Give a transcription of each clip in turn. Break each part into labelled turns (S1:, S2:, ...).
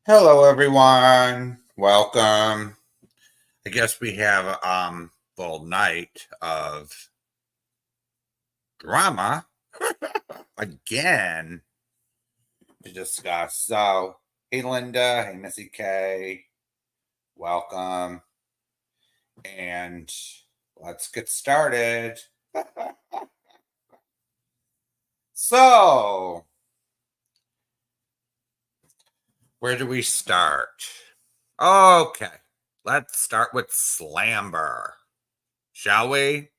S1: Hello, everyone. Welcome. I guess we have a full night of drama again to discuss. So, hey, Linda. Hey, Missy K. Welcome. And let's get started. So, where do we start? Okay, let's start with Slamber, shall we?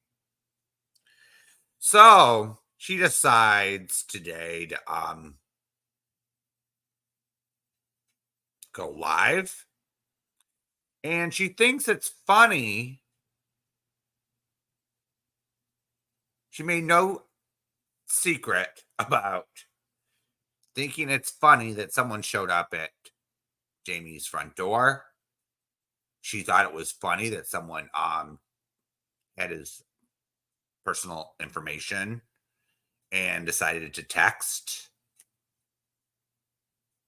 S1: So she decides today to go live, and she thinks it's funny. She made no secret about thinking it's funny that someone showed up at Jamie's front door. She thought it was funny that someone had his personal information and decided to text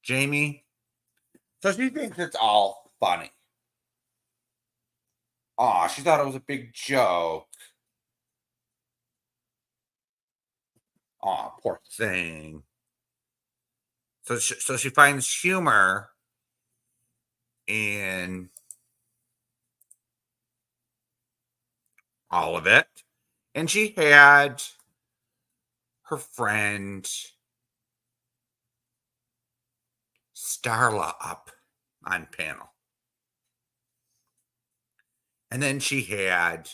S1: Jamie. So she thinks it's all funny. Aw, she thought it was a big joke. Aw, poor thing. So she finds humor in all of it. And she had her friend Starla up on panel. And then she had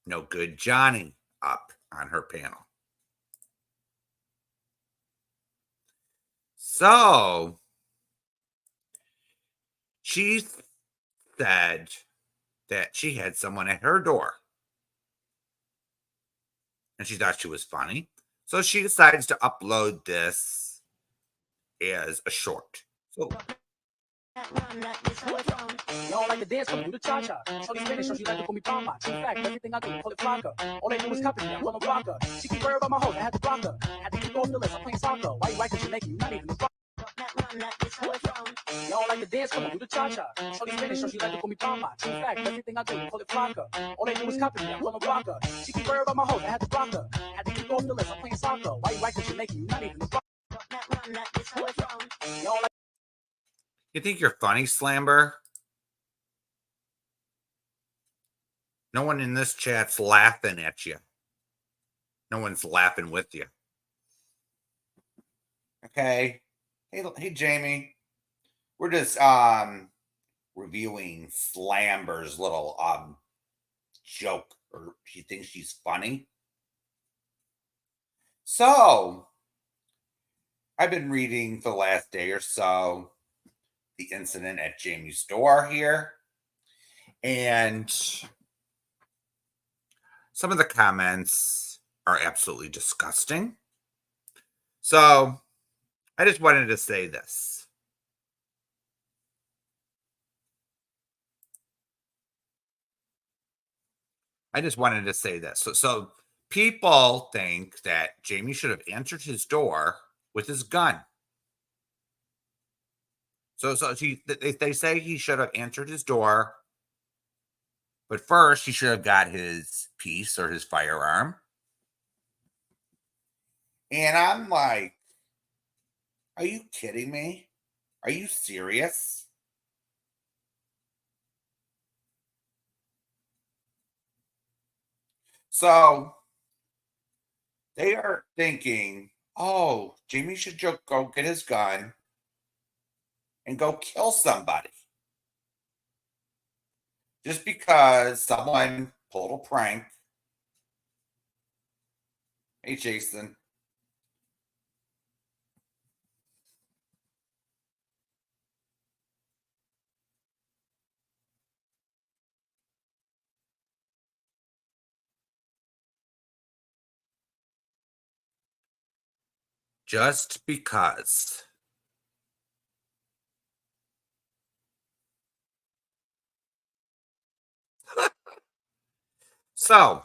S1: No Good Johnny up on her panel. So she said that she had someone at her door. And she thought she was funny. So she decides to upload this as a short. So
S2: You don't like to dance, come do the cha-cha. Shorty Spanish, so she like to call me Papa. True fact, everything I do, call it flocka. All they do is copy me, I call them blocker. She keep worried about my hoes, I had to block her. Had to keep off the list, I'm playing soccer. Why you acting Jamaican, you not even the You don't like to dance, come do the cha-cha. Shorty Spanish, so she like to call me Papa. True fact, everything I do, call it flocka. All they do is copy me, I call them blocker. She keep worried about my hoes, I had to block her. Had to keep off the list, I'm playing soccer. Why you acting Jamaican, you not even the
S1: you think you're funny, Slamber? No one in this chat's laughing at you. No one's laughing with you. Okay. Hey Jamie. We're just reviewing Slamber's little joke, or she thinks she's funny. So I've been reading for the last day or so the incident at Jamie's door here. And some of the comments are absolutely disgusting. So I just wanted to say this. So people think that Jamie should have answered his door with his gun. So they say he should have answered his door, but first he should have got his piece or his firearm. And I'm like, are you kidding me? Are you serious? So they are thinking, oh, Jamie should just go get his gun and go kill somebody. Just because someone pulled a prank. Hey, Jason. Just because. So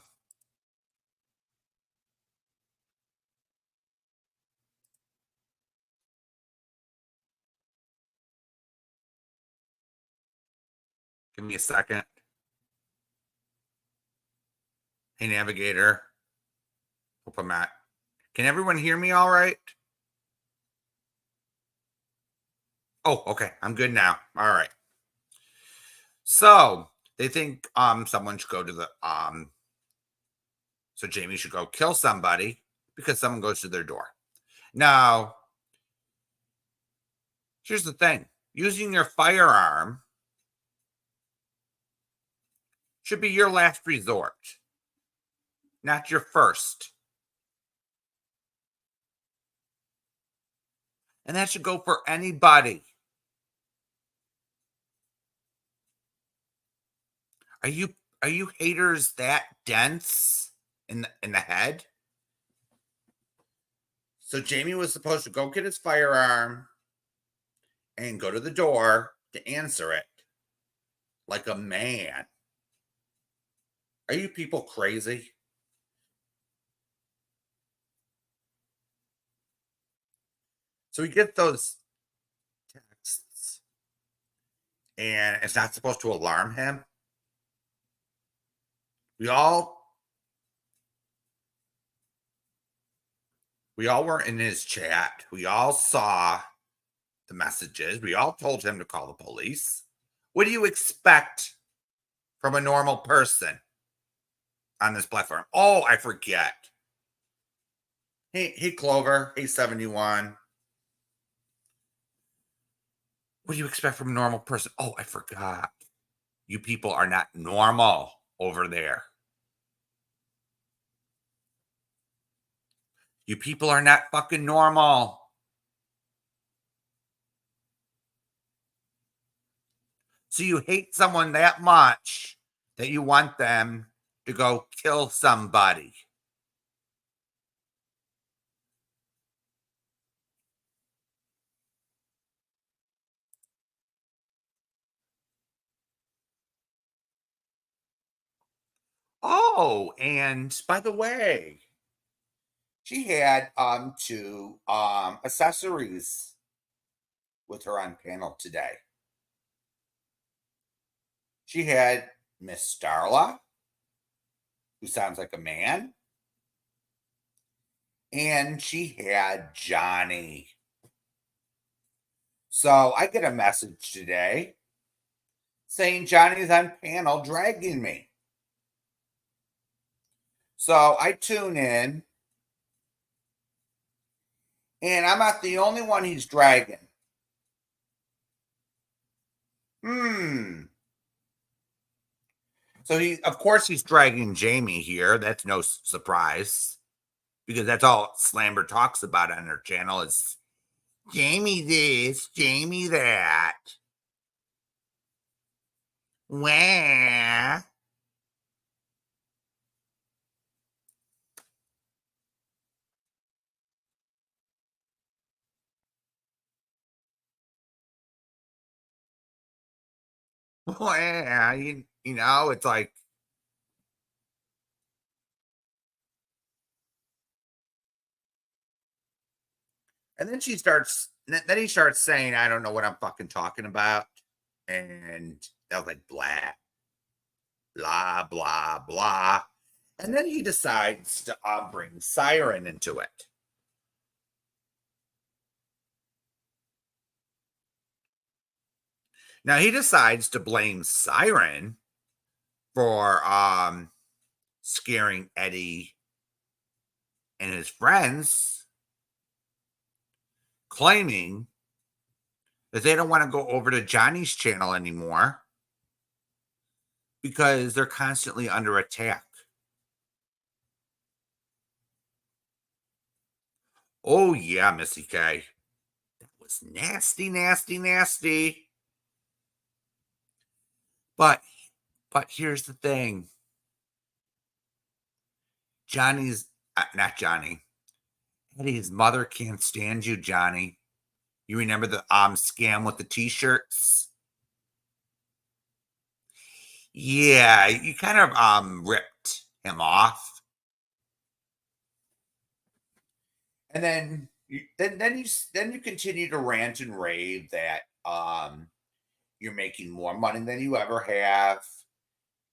S1: Give me a second. Hey, Navigator. Hope I'm at. Can everyone hear me all right? Oh, okay. I'm good now. All right. So they think someone should go to the so Jamie should go kill somebody because someone goes to their door. Now, here's the thing. Using your firearm should be your last resort, not your first. And that should go for anybody. Are you haters that dense in the head? So Jamie was supposed to go get his firearm and go to the door to answer it like a man. Are you people crazy? So we get those texts, and it's not supposed to alarm him. We all were in his chat. We all saw the messages. We all told him to call the police. What do you expect from a normal person on this platform? Oh, I forget. Hey, Clover. Hey, 71. What do you expect from a normal person? Oh, I forgot. You people are not normal over there. You people are not fucking normal. So you hate someone that much that you want them to go kill somebody. Oh, and by the way, she had two accessories with her on panel today. She had Miss Starla, who sounds like a man, and she had Johnny. So I get a message today saying Johnny's on panel dragging me. So I tune in, and I'm not the only one he's dragging. So of course, he's dragging Jamie here. That's no surprise because that's all Slamber talks about on her channel is Jamie this, Jamie that. Wah. Wah. You know, it's like, and then then he starts saying, I don't know what I'm fucking talking about. And I was like, blah, blah, blah, blah. And then he decides to bring Siren into it. Now he decides to blame Siren for scaring Eddie and his friends, claiming that they don't want to go over to Johnny's channel anymore because they're constantly under attack. Oh yeah, Missy K. That was nasty, nasty, nasty. But here's the thing. Johnny's not Johnny. Eddie's mother can't stand you, Johnny. You remember the scam with the t-shirts? Yeah, you kind of ripped him off. And then you continue to rant and rave that you're making more money than you ever have,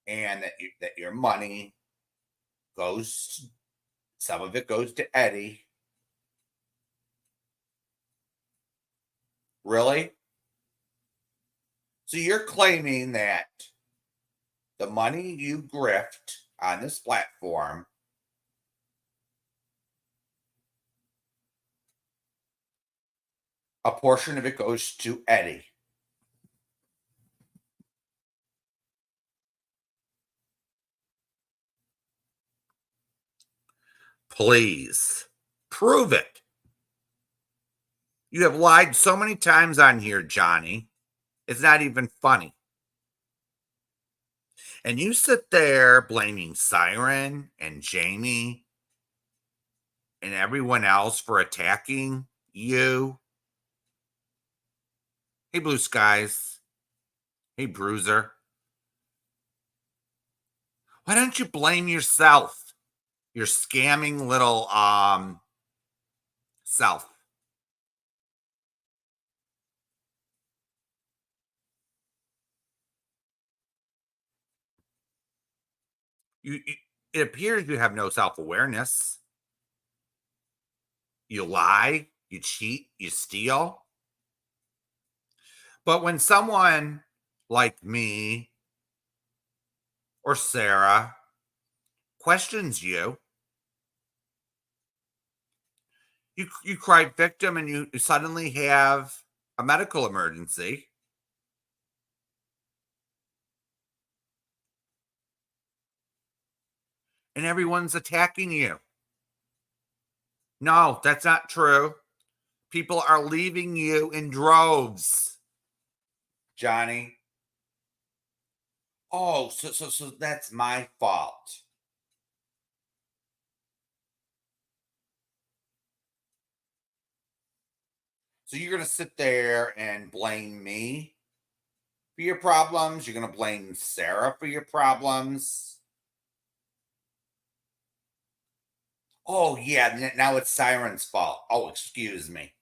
S1: and that your money goes, some of it goes to Eddie. Really? So you're claiming that the money you grift on this platform a portion of it goes to Eddie. Please prove it. You have lied so many times on here, Johnny. It's not even funny. And you sit there blaming Siren and Jamie and everyone else for attacking you. Hey, Blue Skies. Hey, Bruiser. Why don't you blame yourself? Your scamming little self. It appears you have no self-awareness. You lie, you cheat, you steal. But when someone like me or Sarah questions you, you cry victim and you suddenly have a medical emergency. And everyone's attacking you. No, that's not true. People are leaving you in droves, Johnny. Oh, so that's my fault. So you're going to sit there and blame me for your problems? You're going to blame Sarah for your problems? Oh, yeah, now it's Siren's fault. Oh, excuse me.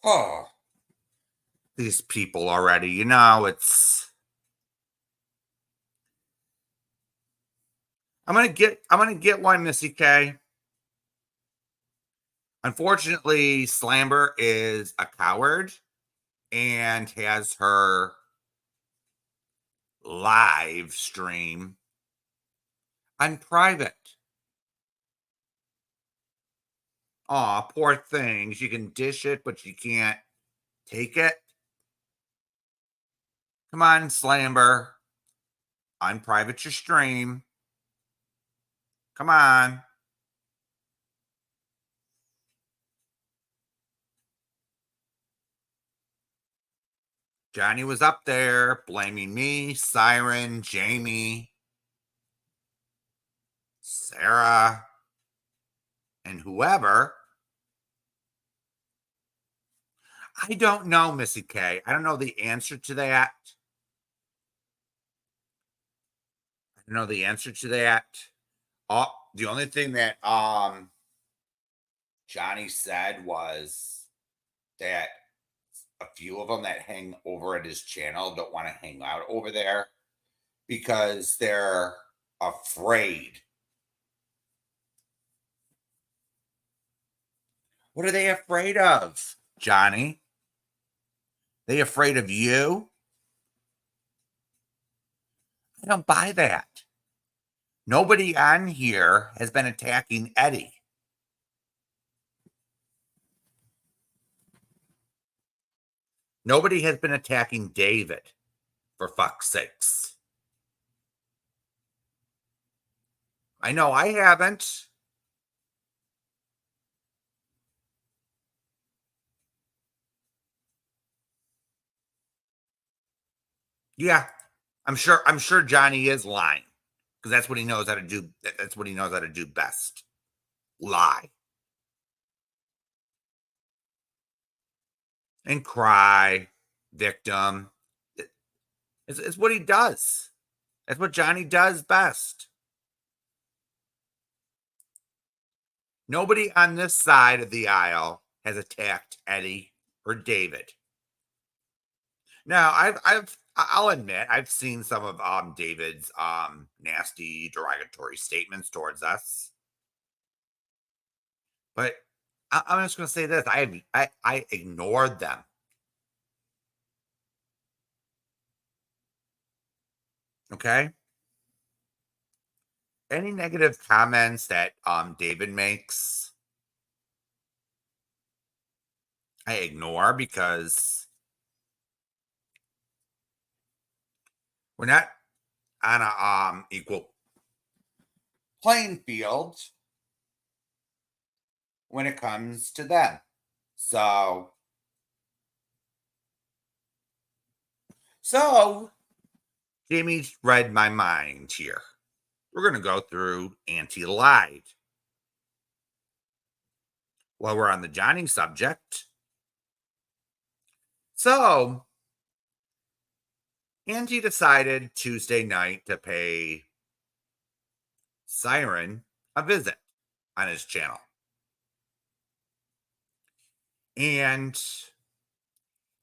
S1: Oh, these people already, it's... I'm gonna get one, Missy K. Unfortunately, Slamber is a coward and has her live stream on private. Aw, poor thing. She can dish it, but she can't take it. Come on, Slamber. Unprivate your stream. Come on. Johnny was up there blaming me, Siren, Jamie, Sarah, and whoever. I don't know, Missy K. I don't know the answer to that. I don't know the answer to that. The only thing that Johnny said was that a few of them that hang over at his channel don't want to hang out over there because they're afraid. What are they afraid of, Johnny? They afraid of you? I don't buy that. Nobody on here has been attacking Eddie. Nobody has been attacking David, for fuck's sakes. I know I haven't. Yeah, I'm sure Johnny is lying because that's what he knows how to do. That's what he knows how to do best. Lie. And cry, victim. It's what he does. That's what Johnny does best. Nobody on this side of the aisle has attacked Eddie or David. Now, I'll admit I've seen some of David's nasty derogatory statements towards us. But I'm just going to say this: I ignored them. Okay. Any negative comments that David makes, I ignore because we're not on a equal playing field when it comes to them. So Jamie read my mind here. We're going to go through Auntie lied. While we're on the Johnny subject. So Auntie decided Tuesday night to pay Siren a visit on his channel. And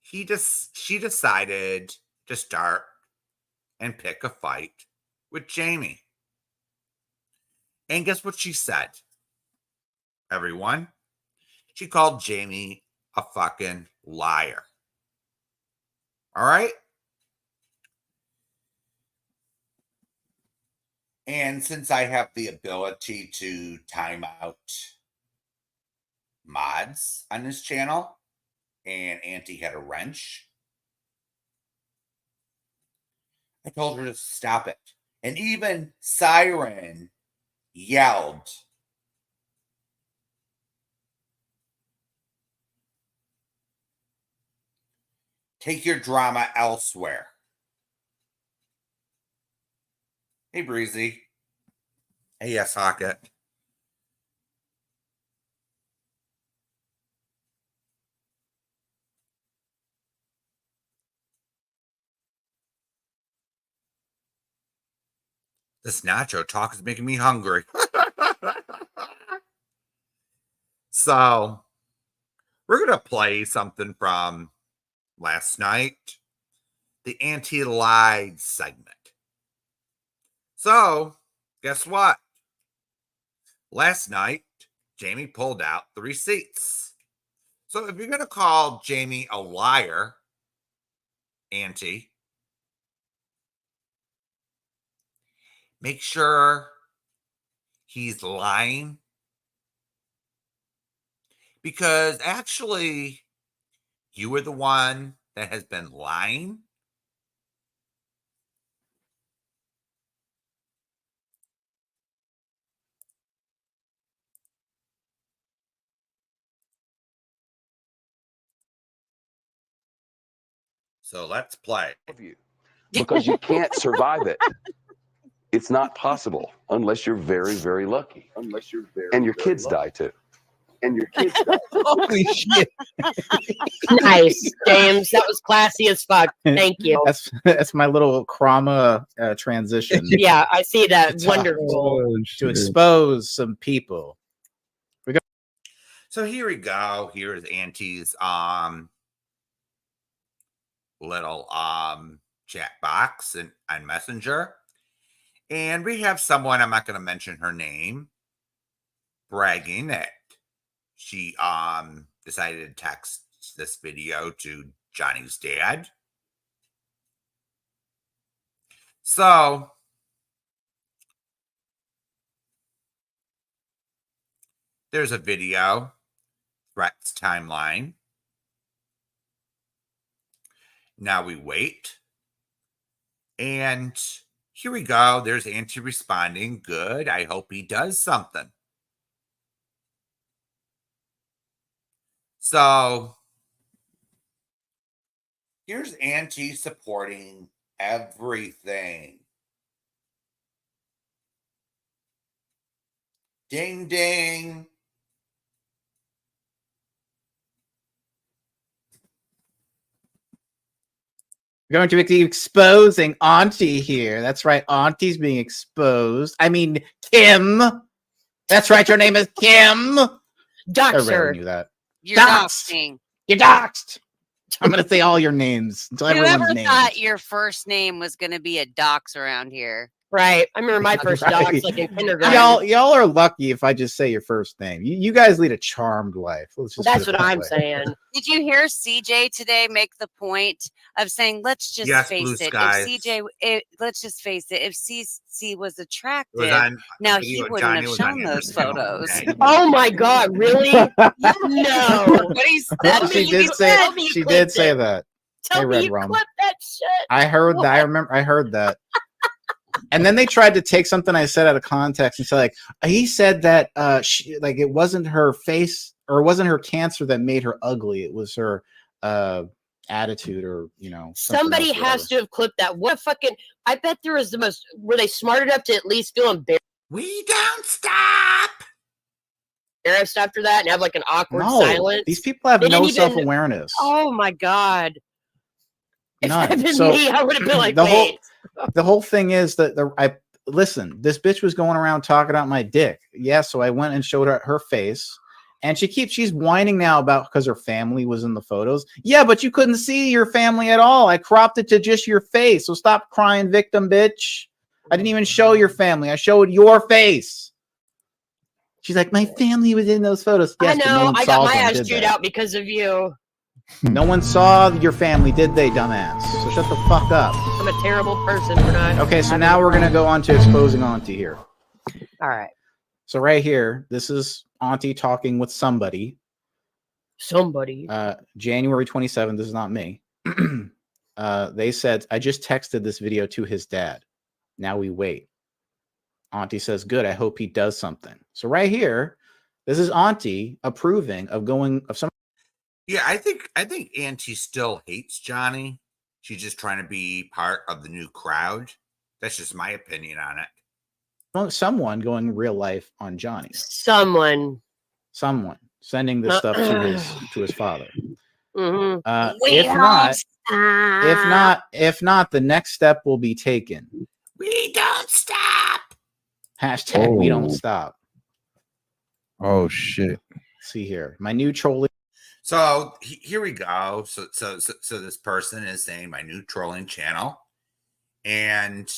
S1: she decided to start and pick a fight with Jamie. And guess what she said, everyone? She called Jamie a fucking liar. All right? And since I have the ability to time out mods on this channel, and Auntie had a wrench, I told her to stop it. And even Siren yelled, "Take your drama elsewhere." Hey, Breezy. Hey, yes, Socket. This nacho talk is making me hungry. So, we're going to play something from last night, the Auntie lied segment. So, guess what? Last night, Jamie pulled out the receipts. So, if you're going to call Jamie a liar, Auntie, make sure he's lying. Because actually, you were the one that has been lying. So let's play.
S3: Because you can't survive it. It's not possible unless you're very, very lucky. And your kids die too.
S4: Holy shit.
S5: Nice, James. That was classy as fuck. Thank you.
S4: That's my little trauma transition.
S5: Yeah, I see that. Wonderful.
S4: To expose some people.
S1: So here we go. Here's Auntie's little chat box and on Messenger. And we have someone, I'm not going to mention her name, bragging that she decided to text this video to Johnny's dad. So there's a video, threats timeline. Now we wait. And here we go. There's Auntie responding. Good. I hope he does something. So here's Auntie supporting everything. Ding, ding.
S4: We're going to be exposing Auntie here. That's right. Auntie's being exposed. I mean, Kim. That's right. Your name is Kim. Everybody
S5: Doxer.
S4: knew that.
S6: You're
S4: Doxed.
S6: doxing.
S4: You're doxed. I'm going to say all your names until everyone's
S6: Whoever
S4: named.
S6: thought your first name was going to be a dox around here?
S5: Right. I remember my first
S4: Right.
S5: docs like in kindergarten.
S4: Y'all are lucky if I just say your first name. You guys lead a charmed life. Let's just
S5: That's
S4: put it
S5: what
S4: that
S5: I'm
S4: way.
S5: saying.
S6: Did you hear CJ today make the point of saying, let's just
S1: Yes,
S6: face
S1: blue
S6: it.
S1: skies.
S6: If CJ, let's just face it. If CC was
S1: It
S6: attractive,
S1: was on
S6: now
S1: video
S6: he
S1: of
S6: wouldn't
S1: Johnny
S6: have
S1: was on
S6: shown those
S1: Amber's channel
S6: photos.
S1: today.
S5: Oh my God, really? No.
S6: What he said.
S5: Tell me
S4: She
S5: you
S4: did
S5: clipped-
S4: say
S5: tell me you
S4: she did
S5: clipped
S4: say
S5: it.
S4: that.
S5: Tell
S4: Hey,
S5: me
S4: Red
S5: you
S4: Rum.
S5: clipped that shit.
S4: I heard that. I remember. I heard that. And then they tried to take something I said out of context and say, like, he said that like it wasn't her face or it wasn't her cancer that made her ugly. It was her attitude or something
S5: Somebody
S4: else,
S5: has to have clipped that. What fucking? I bet there was the most. Were they smart enough to at least feel
S1: We don't stop.
S5: embarrassed after that and have like an awkward
S4: No,
S5: silence?
S4: these people have
S5: They
S4: no
S5: didn't even-
S4: self-awareness.
S5: Oh my God! If that had
S4: None.
S5: been
S4: So
S5: me, I would have been like,
S4: the whole
S5: wait.
S4: the whole thing is that listen, this bitch was going around talking about my dick. Yeah, so I went and showed her face. And she's whining now about because her family was in the photos. Yeah, but you couldn't see your family at all. I cropped it to just your face. So stop crying, victim, bitch. I didn't even show your family. I showed your face. She's like, my family was in those photos. Yes,
S5: I
S4: but no
S5: know.
S4: one
S5: I
S4: saw
S5: got my
S4: them,
S5: ass
S4: did
S5: chewed
S4: they?
S5: out because of you.
S4: No one saw your family, did they, dumbass? So shut the fuck up.
S5: I'm a terrible person for not.
S4: Okay, so
S5: having
S4: now we're
S5: fun.
S4: going to go on to exposing Auntie here.
S5: All right.
S4: So right here, this is Auntie talking with somebody.
S5: Somebody.
S4: January 27th, this is not me. They said, I just texted this video to his dad. Now we wait. Auntie says, good, I hope he does something. So right here, this is Auntie approving of some.
S1: Yeah, I think Auntie still hates Johnny. She's just trying to be part of the new crowd. That's just my opinion on it.
S4: Someone going real life on Johnny.
S5: Someone
S4: Sending this stuff to his father.
S5: Mm-hmm.
S4: If not, the next step will be taken.
S1: We don't stop.
S4: Hashtag we don't stop.
S7: Oh shit.
S4: See here, my new trolling.
S1: So here we go. So this person is saying my new trolling channel, and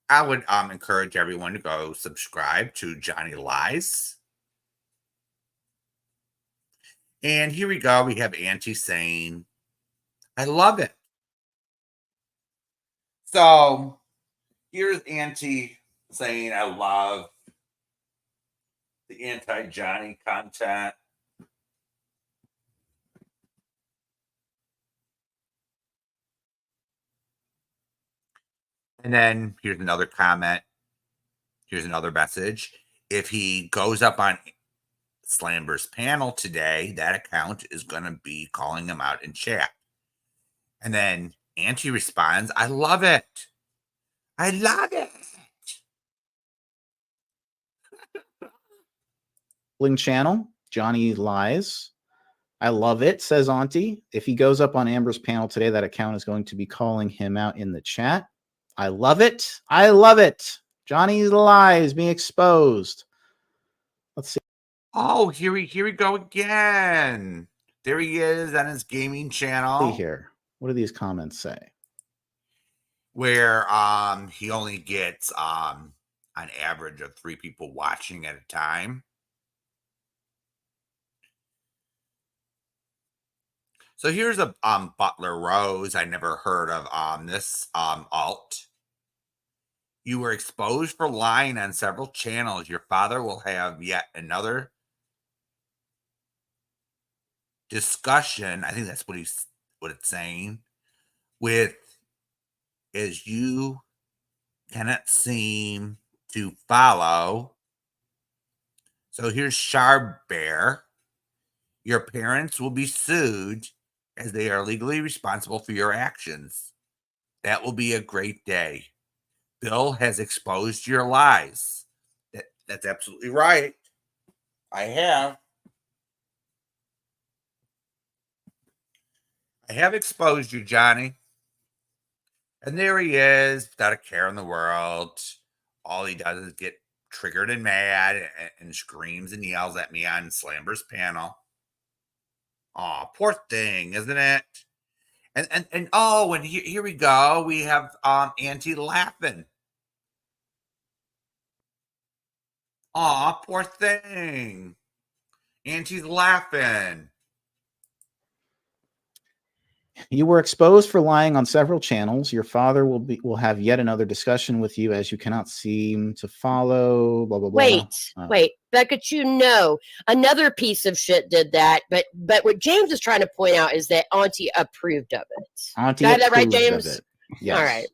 S1: I would encourage everyone to go subscribe to Johnny Lies. And here we go. We have Auntie saying, I love it. So here's Auntie saying, I love the anti-Johnny content. And then here's another comment. Here's another message. If he goes up on Slamber's panel today, that account is going to be calling him out in chat. And then Auntie responds, I love it. I love it.
S4: Channel, Johnny Lies. I love it, says Auntie. If he goes up on Amber's panel today, that account is going to be calling him out in the chat. I love it. I love it. Johnny's Lies being exposed. Let's see.
S1: Oh, here we go again. There he is on his gaming channel.
S4: See here. What do these comments say?
S1: Where he only gets an average of 3 people watching at a time. So here's a Butler Rose. I never heard of this alt. You were exposed for lying on several channels. Your father will have yet another discussion. I think that's what it's saying. With as you cannot seem to follow. So here's Sharp Bear. Your parents will be sued as they are legally responsible for your actions. That will be a great day. Bill has exposed your lies. That's absolutely right. I have. I have exposed you, Johnny. And there he is, without a care in the world. all he does is get triggered and mad and screams and yells at me on Slamber's panel. Oh, poor thing, isn't it? And oh, and here we go. We have Auntie laughing. Oh, poor thing. Auntie's laughing.
S4: You were exposed for lying on several channels. Your father will have yet another discussion with you as you cannot seem to follow. Blah blah blah.
S5: Wait, Becca, another piece of shit did that. But what James is trying to point out is that Auntie approved of it.
S4: Auntie
S5: Did I have that right,
S4: approved of
S5: James?
S4: it. Yes.
S5: All right.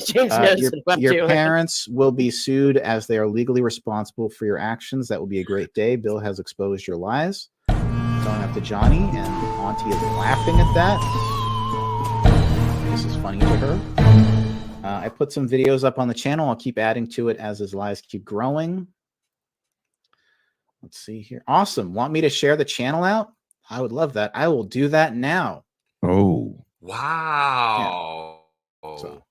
S5: James knows what I'm
S4: your
S5: doing.
S4: parents will be sued as they are legally responsible for your actions. That will be a great day. Bill has exposed your lies. Going up to Johnny, and Auntie is laughing at that. This is funny to her. I put some videos up on the channel. I'll keep adding to it as his lies keep growing. Let's see here. Awesome. Want me to share the channel out? I would love that. I will do that now.
S7: Oh.
S1: Wow.
S4: Yeah. So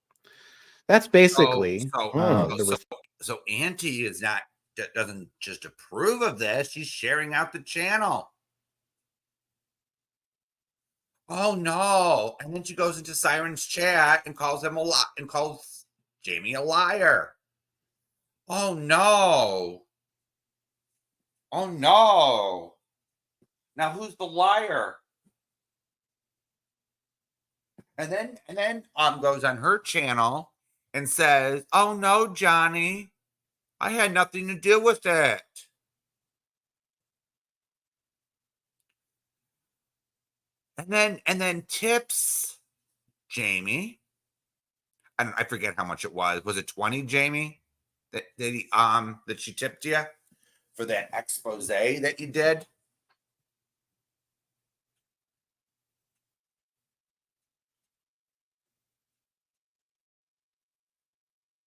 S4: that's basically
S1: so Auntie doesn't just approve of this. She's sharing out the channel. Oh no! And then she goes into Siren's chat and calls calls Jamie a liar. Oh no! Oh no! Now who's the liar? And then goes on her channel and says, "Oh no, Johnny, I had nothing to do with it." And then tips Jamie. And I forget how much it was. Was it 20, Jamie? That she tipped you for that expose that you did?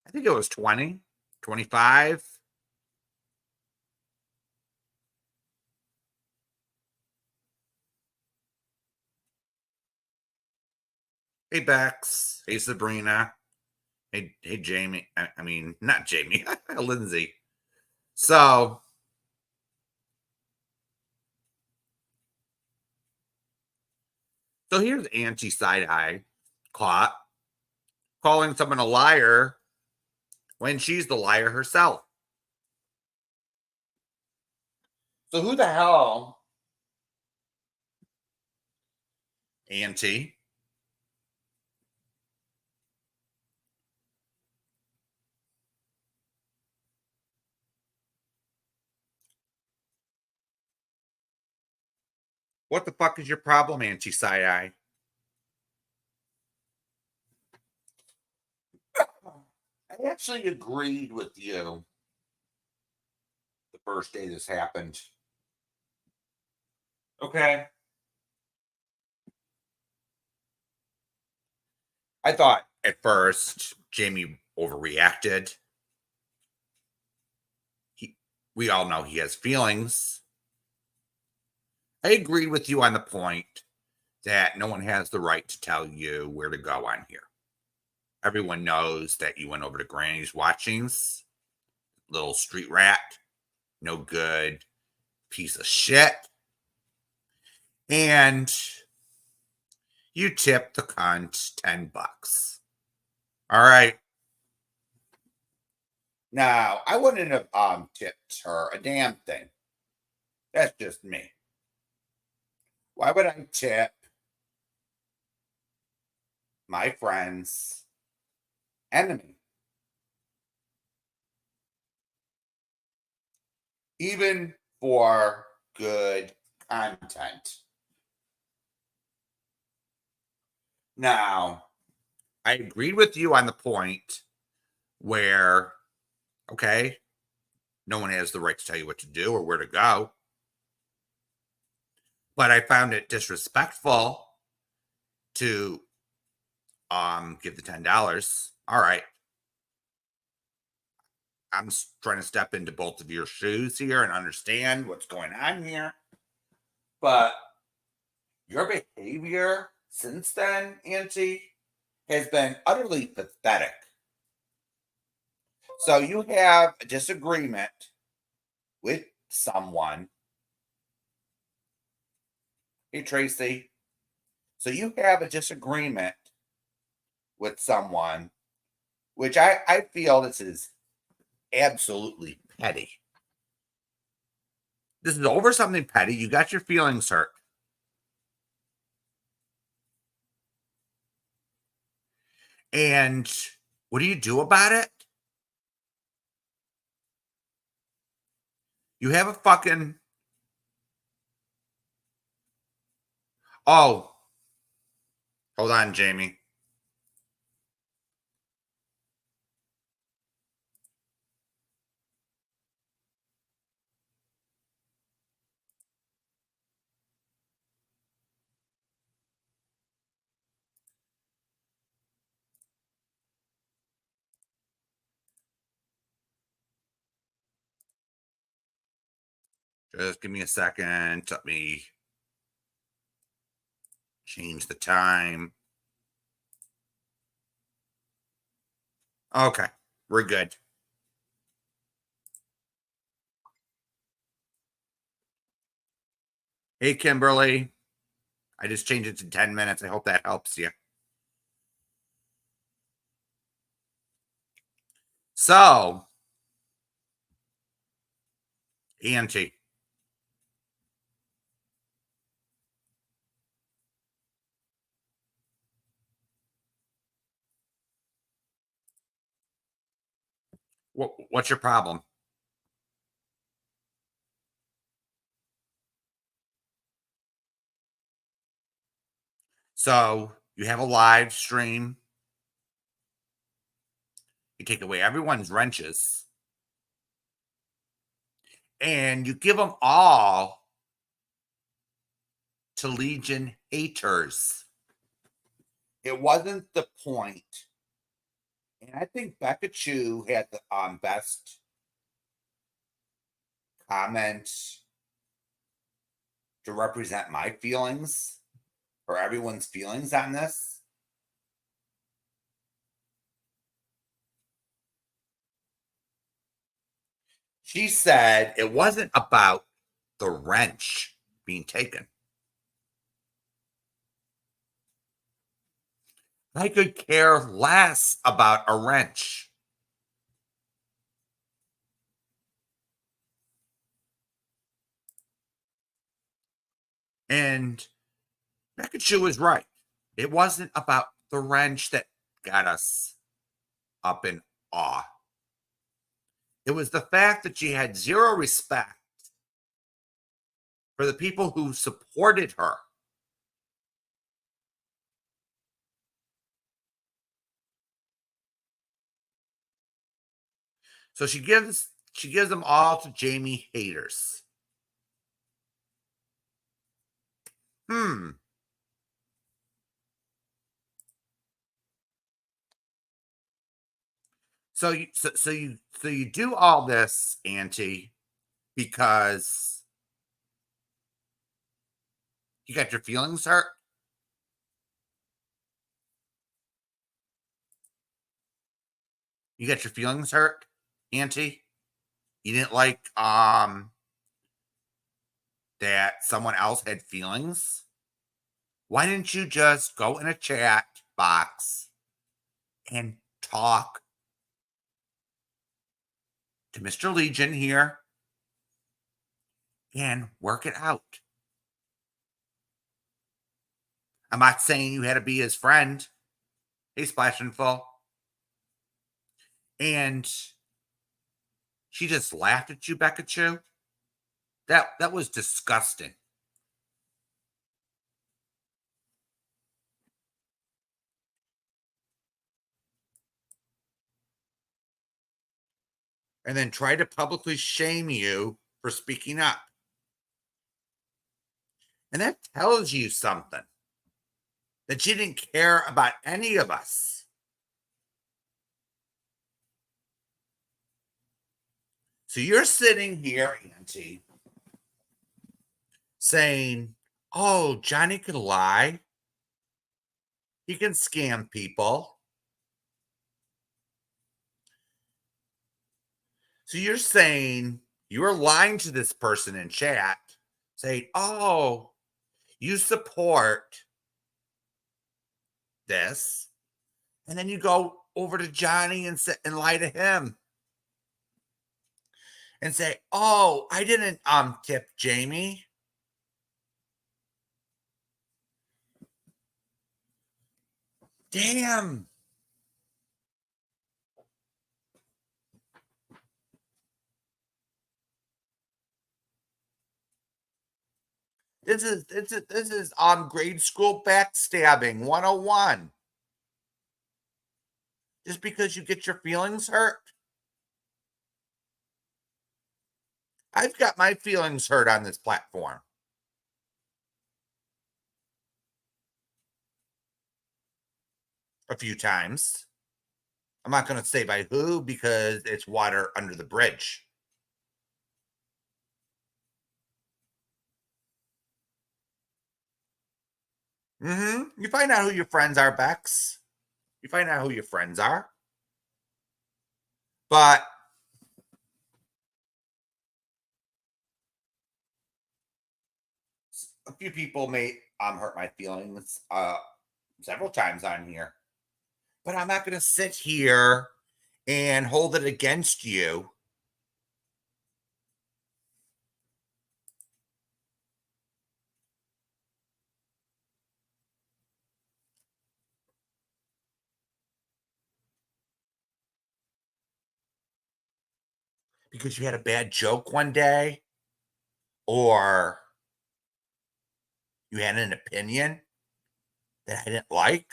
S1: I think it was 20, 25. Hey, Bex. Hey, Sabrina. Hey, Jamie. I mean, not Jamie. Lindsay. So here's Auntie Side-Eye caught calling someone a liar when she's the liar herself. So who the hell, Auntie, what the fuck is your problem, Auntie Side-Eye? I actually agreed with you the first day this happened. Okay. I thought at first Jamie overreacted. We all know he has feelings. I agreed with you on the point that no one has the right to tell you where to go on here. Everyone knows that you went over to Granny's watchings, little street rat, no good piece of shit. And you tipped the cunt $10. All right. Now, I wouldn't have tipped her a damn thing. That's just me. Why would I tip my friend's enemy? Even for good content. Now, I agreed with you on the point where, okay, no one has the right to tell you what to do or where to go. But I found it disrespectful to give the $10. All right. I'm trying to step into both of your shoes here and understand what's going on here. But your behavior since then, Auntie, has been utterly pathetic. So you have a disagreement with someone. Hey, Tracy. So you have a disagreement with someone, which I feel this is absolutely petty. This is over something petty. You got your feelings hurt. And what do you do about it? You have a fucking... Oh. Hold on, Jamie. Just give me a second. Let me change the time. Okay, we're good. Hey, Kimberly. I just changed it to 10 minutes. I hope that helps you. So, Auntie. What's your problem? So, you have a live stream. You take away everyone's wrenches. And you give them all to Legion haters. It wasn't the point. And I think Becca Chu had the best comment to represent my feelings or everyone's feelings on this. She said it wasn't about the wrench being taken. I could care less about a wrench. And Becca Chu is right. It wasn't about the wrench that got us up in awe. It was the fact that she had zero respect for the people who supported her. So she gives them all to Jamie haters. So you do all this, Auntie, because you got your feelings hurt? You got your feelings hurt, Auntie? You didn't like that someone else had feelings? Why didn't you just go in a chat box and talk to Mr. Legion here and work it out? I'm not saying you had to be his friend. Hey, Splash and Full. And she just laughed at you, Becca Chu. That was disgusting. And then try to publicly shame you for speaking up. And that tells you something. That you didn't care about any of us. So you're sitting here, Auntie, saying, oh, Johnny can lie. He can scam people. So you're saying you were lying to this person in chat, saying, oh, you support this, and then you go over to Johnny and lie to him and say, oh, I didn't tip Jamie. Damn. This is grade school backstabbing 101. Just because you get your feelings hurt. I've got my feelings hurt on this platform. A few times. I'm not going to say by who because it's water under the bridge. You find out who your friends are, Bex. You find out who your friends are. But a few people may hurt my feelings several times on here. But I'm not going to sit here and hold it against you. Because you had a bad joke one day, or you had an opinion that I didn't like,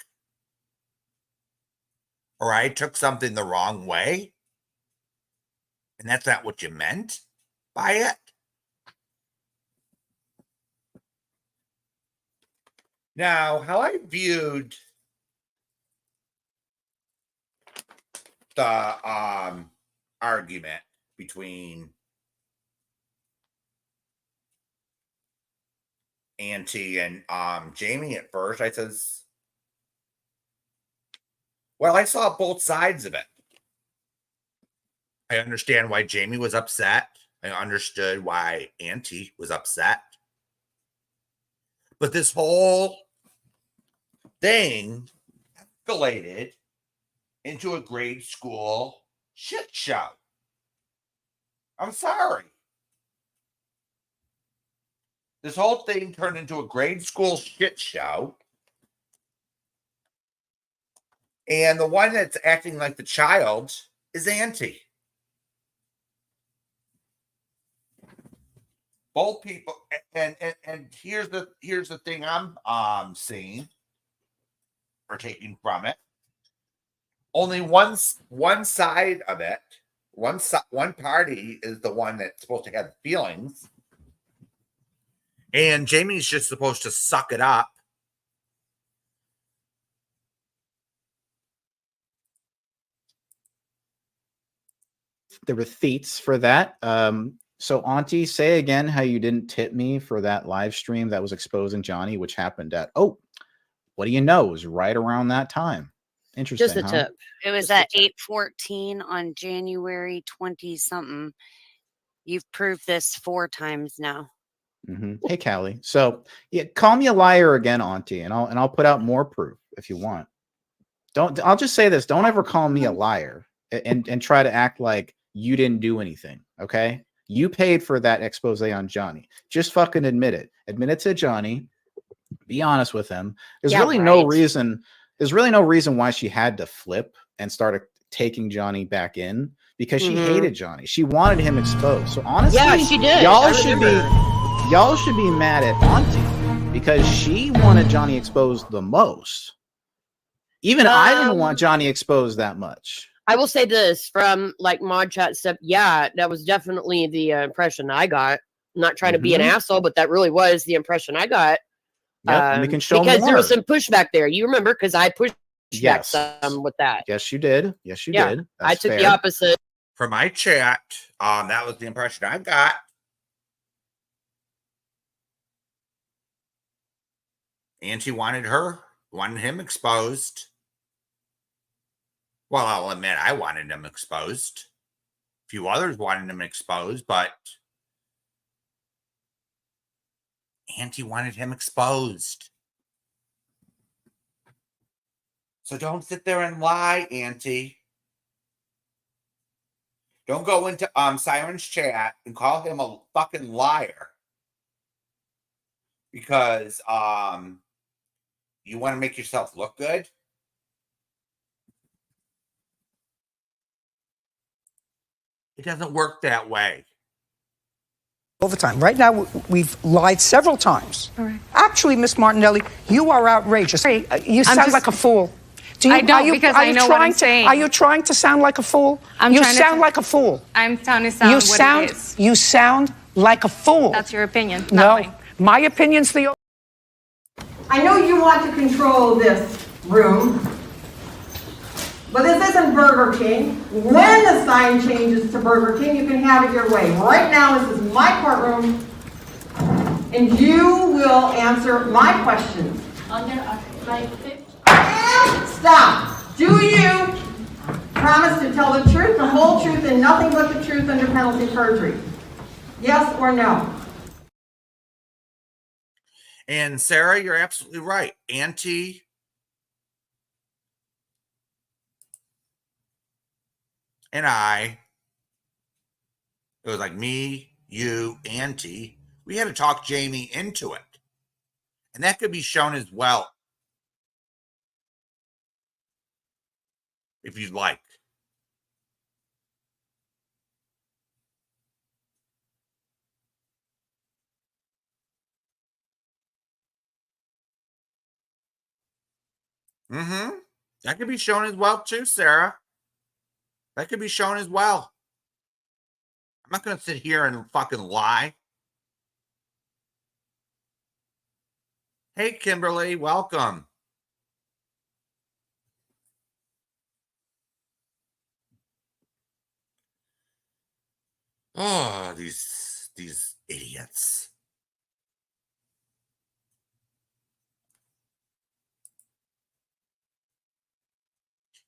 S1: or I took something the wrong way, and that's not what you meant by it. Now, how I viewed the argument between Auntie and Jamie at first, I says, well, I saw both sides of it. I understand why Jamie was upset. I understood why Auntie was upset. But this whole thing escalated into a grade school shit show. I'm sorry. This whole thing turned into a grade school shit show. And the one that's acting like the child is Auntie. Both people, and here's the thing I'm seeing or taking from it. Only one side of it, one party is the one that's supposed to have feelings, and Jamie's just supposed to suck it up.
S4: The receipts for that. So Auntie, say again how you didn't tip me for that live stream that was exposing Johnny, which happened at, oh, what do you know? It was right around that time. Interesting.
S5: Just a tip.
S6: It was at 8:14 on January 20-something. You've proved this 4 times now.
S4: Hey, Callie. So yeah, call me a liar again, Auntie, and I'll put out more proof if you want. I'll just say this: don't ever call me a liar and try to act like you didn't do anything. Okay, you paid for that expose on Johnny. Just fucking admit it. Admit it to Johnny. Be honest with him. There's really no reason. There's really no reason why she had to flip and started taking Johnny back in, because she hated Johnny. She wanted him exposed. So honestly,
S5: yeah, she did.
S4: Y'all should be mad at Auntie because she wanted Johnny exposed the most. Even I didn't want Johnny exposed that much.
S5: I will say this from like mod chat stuff. Yeah, that was definitely the impression I got. I'm not trying to be an asshole, but that really was the impression I got.
S4: Yeah, and we can show
S5: because
S4: more.
S5: there was some pushback there. You remember, because I pushed back some with that.
S4: Yes, you did. Yes, you did. That's
S5: I took
S4: fair.
S5: the opposite.
S1: For my chat, that was the impression I got. Auntie wanted him exposed. Well, I'll admit I wanted him exposed. few others wanted him exposed, but Auntie wanted him exposed. So don't sit there and lie, Auntie. Don't go into Siren's chat and call him a fucking liar because you want to make yourself look good. It doesn't work that way.
S8: All the time. Right now, we've lied several times. Right. Actually, Miss Martinelli, you are outrageous. You sound like a fool.
S9: I don't, because I know what I'm saying.
S8: Are you trying to sound like a fool? You sound like a fool.
S9: I'm trying to sound what it is.
S8: You sound like a fool.
S9: That's your opinion, not
S8: No,
S9: mine.
S8: my opinion's the...
S10: I know you want to control this room, but this isn't Burger King. When the sign changes to Burger King, you can have it your way. Right now, this is my courtroom, and you will answer my questions. Stop. Do you promise to tell the truth, the whole truth, and nothing but the truth under penalty of perjury? Yes or no?
S1: And Sarah, you're absolutely right. Auntie and I, it was like me, you, Auntie, we had to talk Jamie into it. And that could be shown as well, if you'd like. That could be shown as well too, Sarah. That could be shown as well. I'm not going to sit here and fucking lie. Hey, Kimberly, welcome. Oh, these idiots.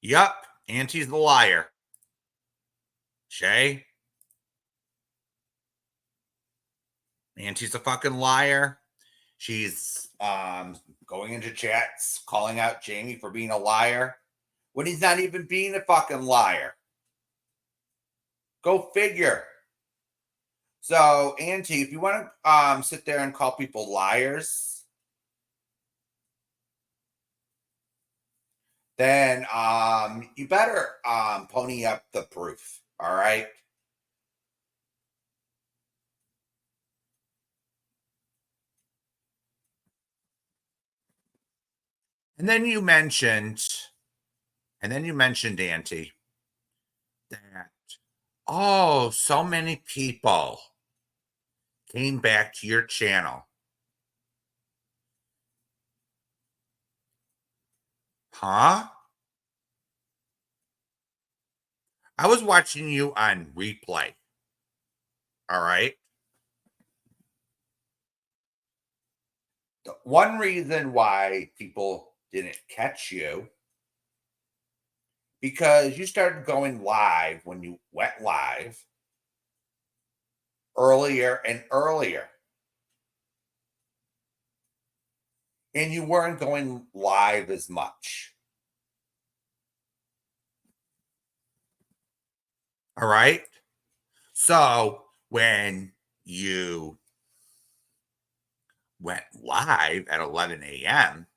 S1: Yup, Auntie's the liar. Shay? Auntie's a fucking liar. She's going into chats, calling out Jamie for being a liar when he's not even being a fucking liar. Go figure. So, Auntie, if you want to sit there and call people liars, then you better pony up the proof, all right? And then you mentioned, Auntie, that, oh, so many people came back to your channel. Huh? I was watching you on replay. All right. The one reason why people didn't catch you, because you started going live when you went live earlier and earlier. And you weren't going live as much. All right. So when you went live at 11 a.m.,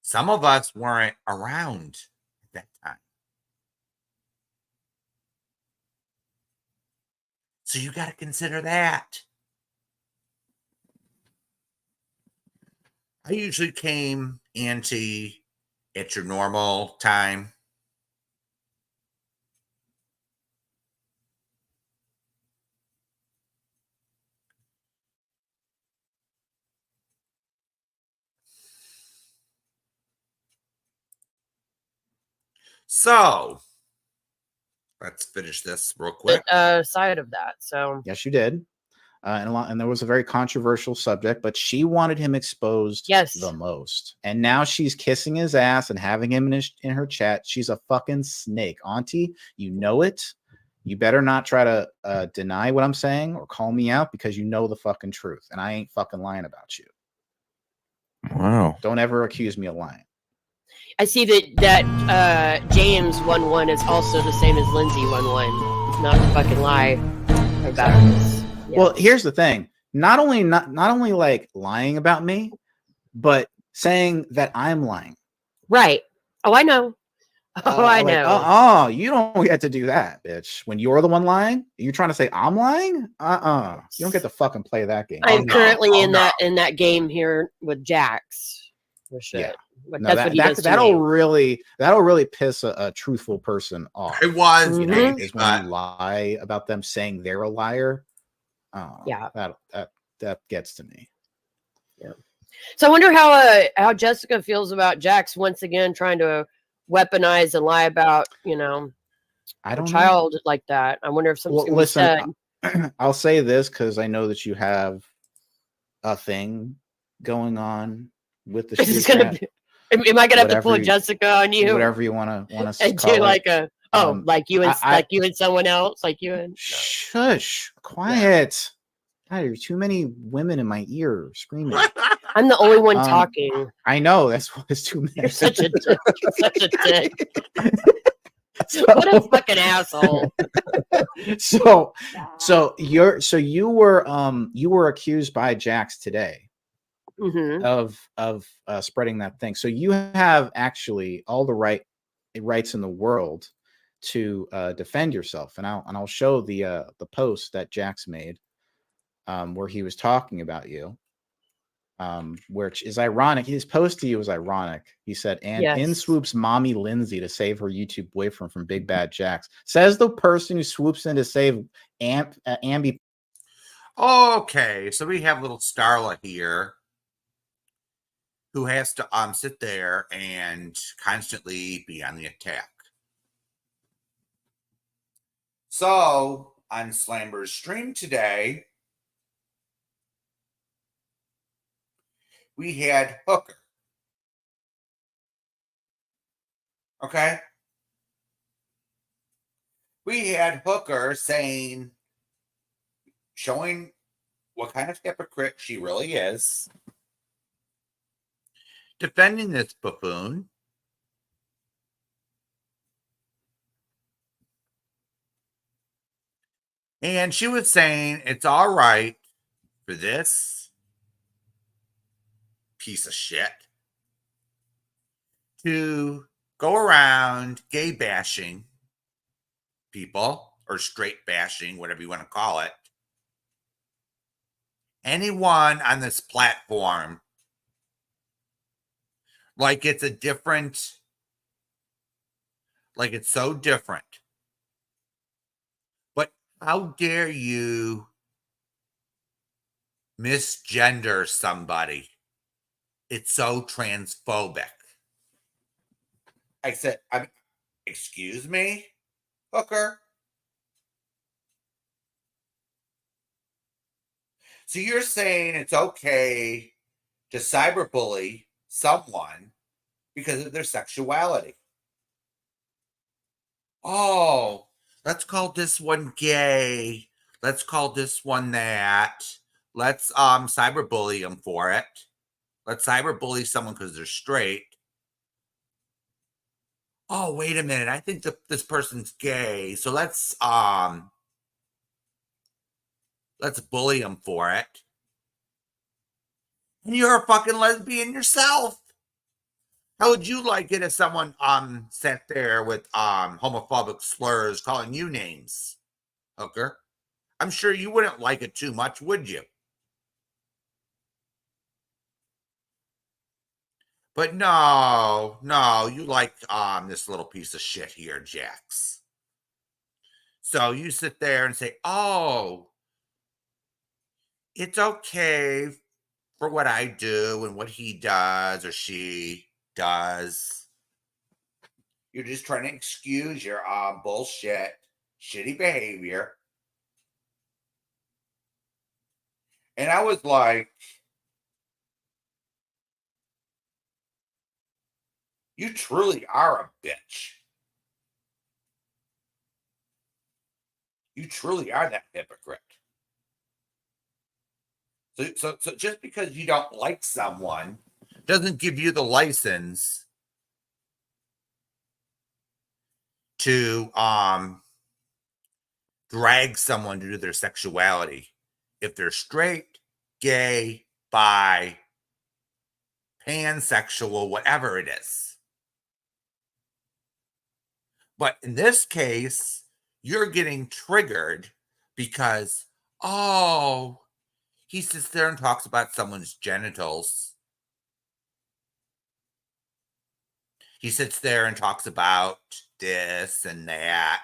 S1: some of us weren't around at that time. So you got to consider that. I usually came, Auntie, at your normal time. So let's finish this real quick.
S5: Side of that. So
S4: Yes, you did. and there was a very controversial subject, but she wanted him exposed the most. And now she's kissing his ass and having him in her chat. She's a fucking snake. Auntie, you know it. You better not try to deny what I'm saying or call me out, because you know the fucking truth, and I ain't fucking lying about you.
S7: Wow.
S4: Don't ever accuse me of lying.
S5: I see that James 1-1 is also the same as Lindsay 1-1. Not to fucking lie about this. Yeah.
S4: Well, here's the thing. Not only like lying about me, but saying that I'm lying.
S5: Right. Oh, I know. I
S4: like,
S5: know.
S4: You don't get to do that, bitch. When you're the one lying, you're trying to say I'm lying? You don't get to fucking play that game.
S5: I'm currently in that game here with Jax. For shit.
S4: Yeah.
S5: But
S4: No,
S5: that's what he does to
S4: that'll
S5: me.
S4: really piss a truthful person off.
S1: It was
S4: is when you lie about them saying they're a liar.
S5: Yeah.
S4: That gets to me.
S5: Yeah. So I wonder how Jessica feels about Jax once again trying to weaponize and lie about,
S4: I don't
S5: child
S4: know.
S5: like that. I wonder if something's gonna
S4: Listen,
S5: be said.
S4: I'll say this because I know that you have a thing going on with the
S5: Is gonna be, am I gonna have to pull Jessica on you?
S4: Whatever you want to
S5: and
S4: call
S5: do like
S4: it.
S5: like you and someone else, like you and
S4: shush, quiet. God, there's too many women in my ear screaming.
S5: I'm the only one talking.
S4: I know, that's why it's too many.
S5: You're such a dick. You're such a dick. What a fucking asshole.
S4: So you were accused by Jax today of spreading that thing. So you have actually all the rights in the world to defend yourself, and I'll show the post that Jax made where he was talking about you, which is ironic. His post to you was ironic. He said, and in swoops mommy Lindsay to save her YouTube boyfriend from Big Bad Jax. Says the person who swoops in to save Ambi.
S1: Okay, so we have little Starla here who has to sit there and constantly be on the attack. So on Slamber's stream today, we had Hooker. Okay? We had Hooker showing what kind of hypocrite she really is, defending this buffoon, and she was saying it's all right for this piece of shit to go around gay bashing people, or straight bashing, whatever you want to call it, anyone on this platform, like it's so different. But how dare you misgender somebody? It's so transphobic. I said, excuse me, Hooker? So you're saying it's okay to cyberbully someone because of their sexuality? Oh, let's call this one gay. Let's call this one that. Let's cyberbully them for it. Let's cyberbully someone because they're straight. Oh, wait a minute. I think this person's gay. So let's bully them for it. And you're a fucking lesbian yourself. How would you like it if someone sat there with homophobic slurs calling you names, Hooker? I'm sure you wouldn't like it too much, would you? But no, you like this little piece of shit here, Jax. So you sit there and say, oh, it's okay for what I do and what he does or she does. You're just trying to excuse your bullshit, shitty behavior. And I was like, you truly are a bitch. You truly are that hypocrite. So just because you don't like someone doesn't give you the license to drag someone due to their sexuality. If they're straight, gay, bi, pansexual, whatever it is. But in this case, you're getting triggered because, oh, he sits there and talks about someone's genitals. He sits there and talks about this and that.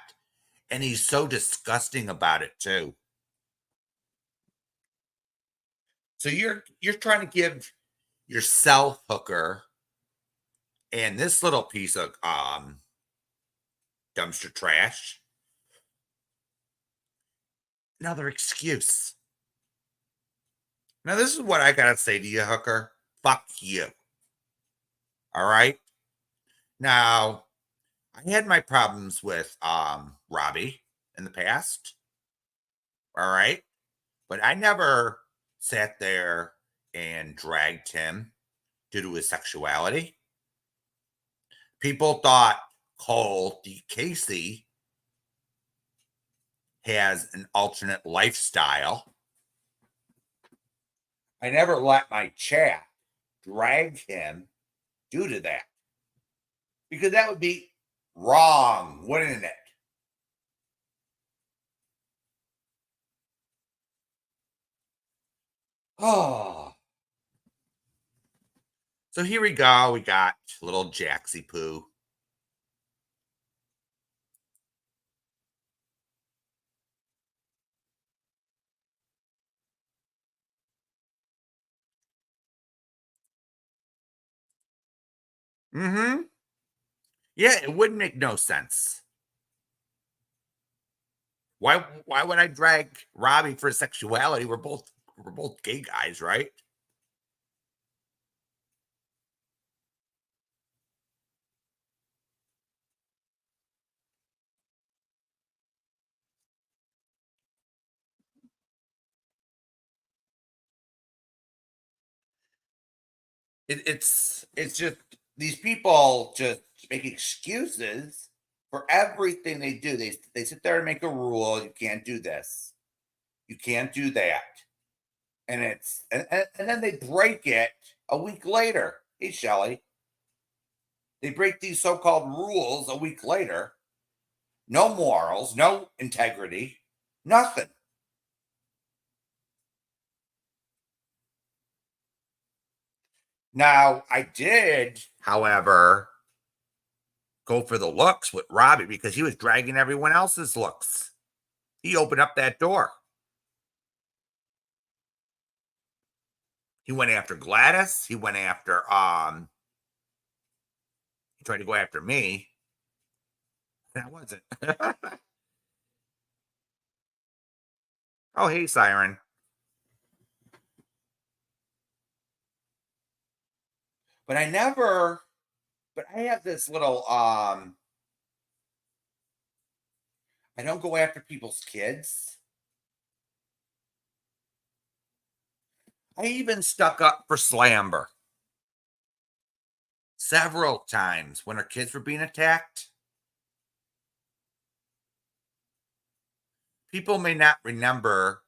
S1: And he's so disgusting about it too. So you're trying to give yourself, hooker, and this little piece of dumpster trash another excuse. Now, this is what I gotta say to you, hooker. Fuck you. All right. Now, I had my problems with Robbie in the past. All right. But I never sat there and dragged him due to his sexuality. People thought Cole D. Casey has an alternate lifestyle. I never let my chat drag him due to that. Because that would be wrong, wouldn't it? Oh. So here we go. We got little Jaxie Poo. Mm-hmm. Yeah, it would make no sense. Why would I drag Robbie for sexuality? We're both gay guys, right? It's just these people just make excuses for everything they do. They sit there and make a rule. You can't do this. You can't do that. And it's and then they break it a week later. Hey, Shelly. They break these so-called rules a week later. No morals, no integrity, nothing. Now, I did, however, go for the looks with Robbie because he was dragging everyone else's looks. He opened up that door. He went after Gladys. He went after, he tried to go after me. That wasn't. Oh, hey, Siren. But I have this little, I don't go after people's kids. I even stuck up for Slamber several times when her kids were being attacked. People may not remember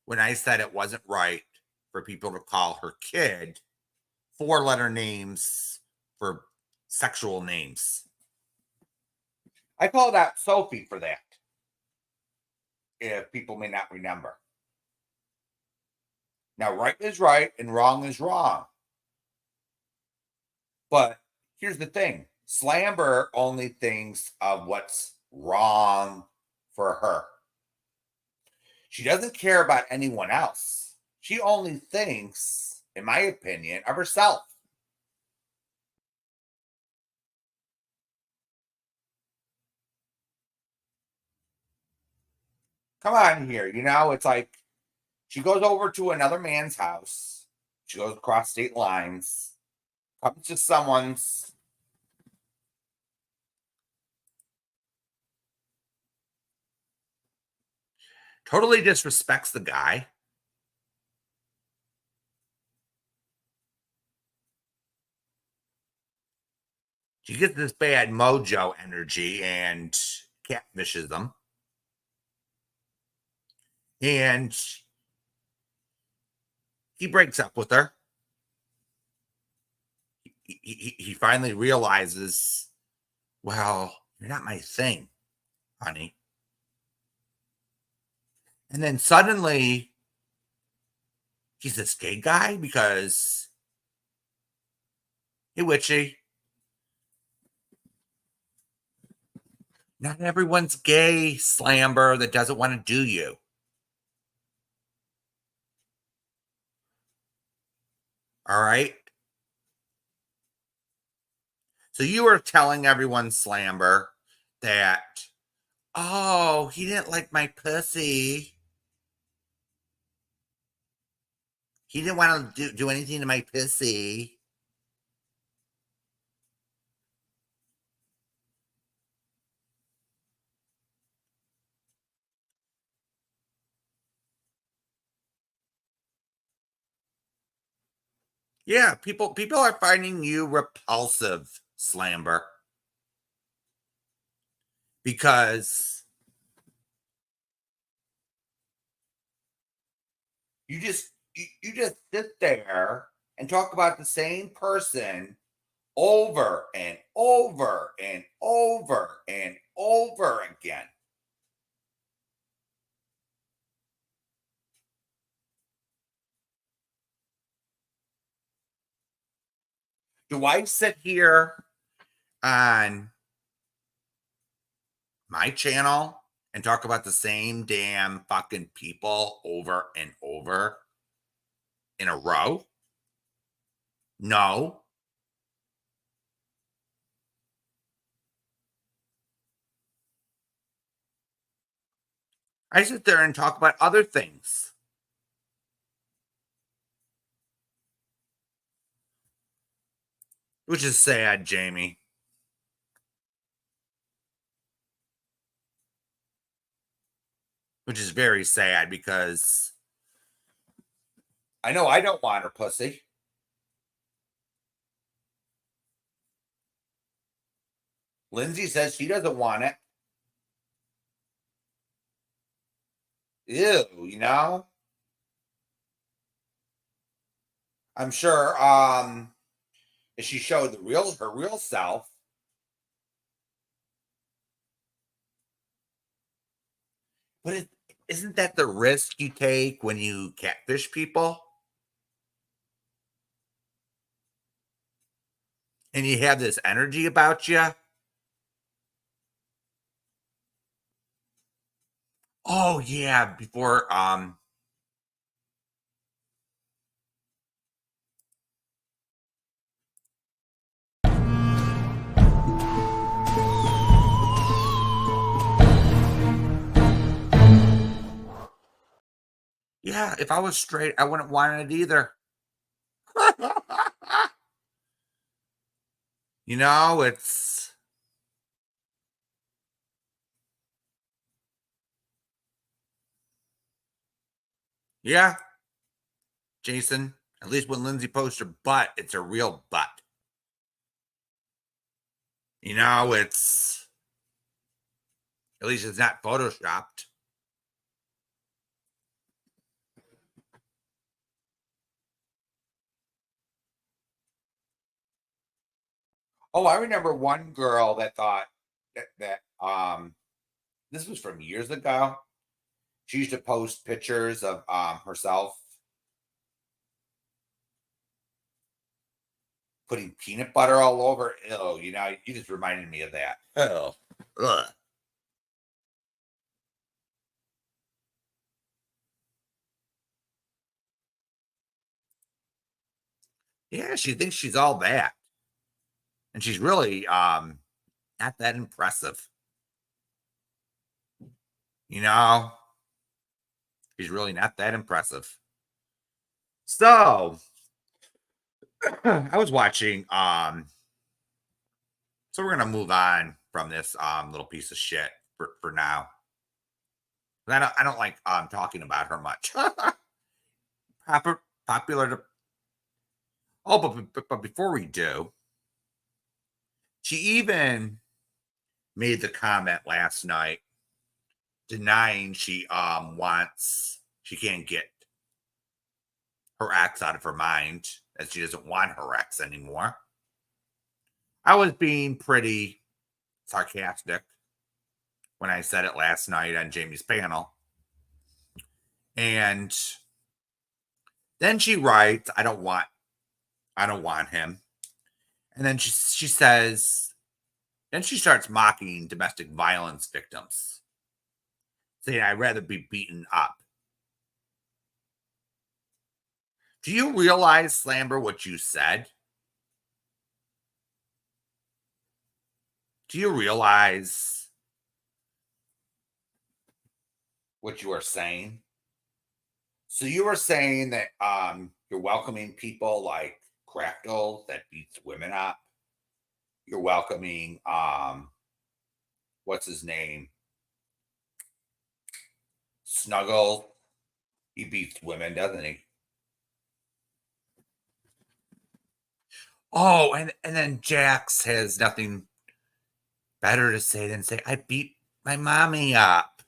S1: when I said it wasn't right for people to call her kid 4-letter names for sexual names. I called out Sophie for that, if people may not remember. Now, right is right and wrong is wrong. But here's the thing. Slamber only thinks of what's wrong for her. She doesn't care about anyone else. She only thinks, in my opinion, of herself. Come on here. It's like She goes over to another man's house. She goes across state lines, comes to someone's totally disrespects the guy. She gets this bad mojo energy and catfishes them. And he breaks up with her. He finally realizes, well, you're not my thing, honey. And then suddenly, he's this gay guy because, hey, Witchy, not everyone's gay, Slamber, that doesn't want to do you. All right? So you were telling everyone, Slamber, that, oh, he didn't like my pussy. He didn't want to do anything to my pussy. Yeah, people are finding you repulsive, Slamber. Because you just sit there and talk about the same person over and over and over and over again. Do I sit here on my channel and talk about the same damn fucking people over and over in a row? No. I sit there and talk about other things. Which is sad, Jamie. Which is very sad because I know I don't want her pussy. Lindsay says she doesn't want it. Ew, you know? I'm sure if she showed her real self, but isn't that the risk you take when you catfish people? And you have this energy about you? Oh yeah, before yeah, if I was straight, I wouldn't want it either. You know, it's yeah, Jason. At least when Lindsay posts her butt, it's a real butt. You know, it's at least it's not photoshopped. Oh, I remember one girl that thought that this was from years ago. She used to post pictures of herself putting peanut butter all over. Ew, you know, you just reminded me of that. Oh, ugh. Yeah, she thinks she's all that. And she's really not that impressive. You know? She's really not that impressive. So I was watching so we're gonna move on from this little piece of shit for now. I don't like talking about her much. Popular to but before we do, she even made the comment last night denying she can't get her ex out of her mind, as she doesn't want her ex anymore. I was being pretty sarcastic when I said it last night on Jamie's panel. And then she writes, I don't want him. And then she says, then she starts mocking domestic violence victims, saying, I'd rather be beaten up. Do you realize, Slamber, what you said? Do you realize what you are saying? So you were saying that you're welcoming people like Crackle that beats women up. You're welcoming what's his name? Snuggle. He beats women, doesn't he? Oh, and then Jax has nothing better to say than say, I beat my mommy up.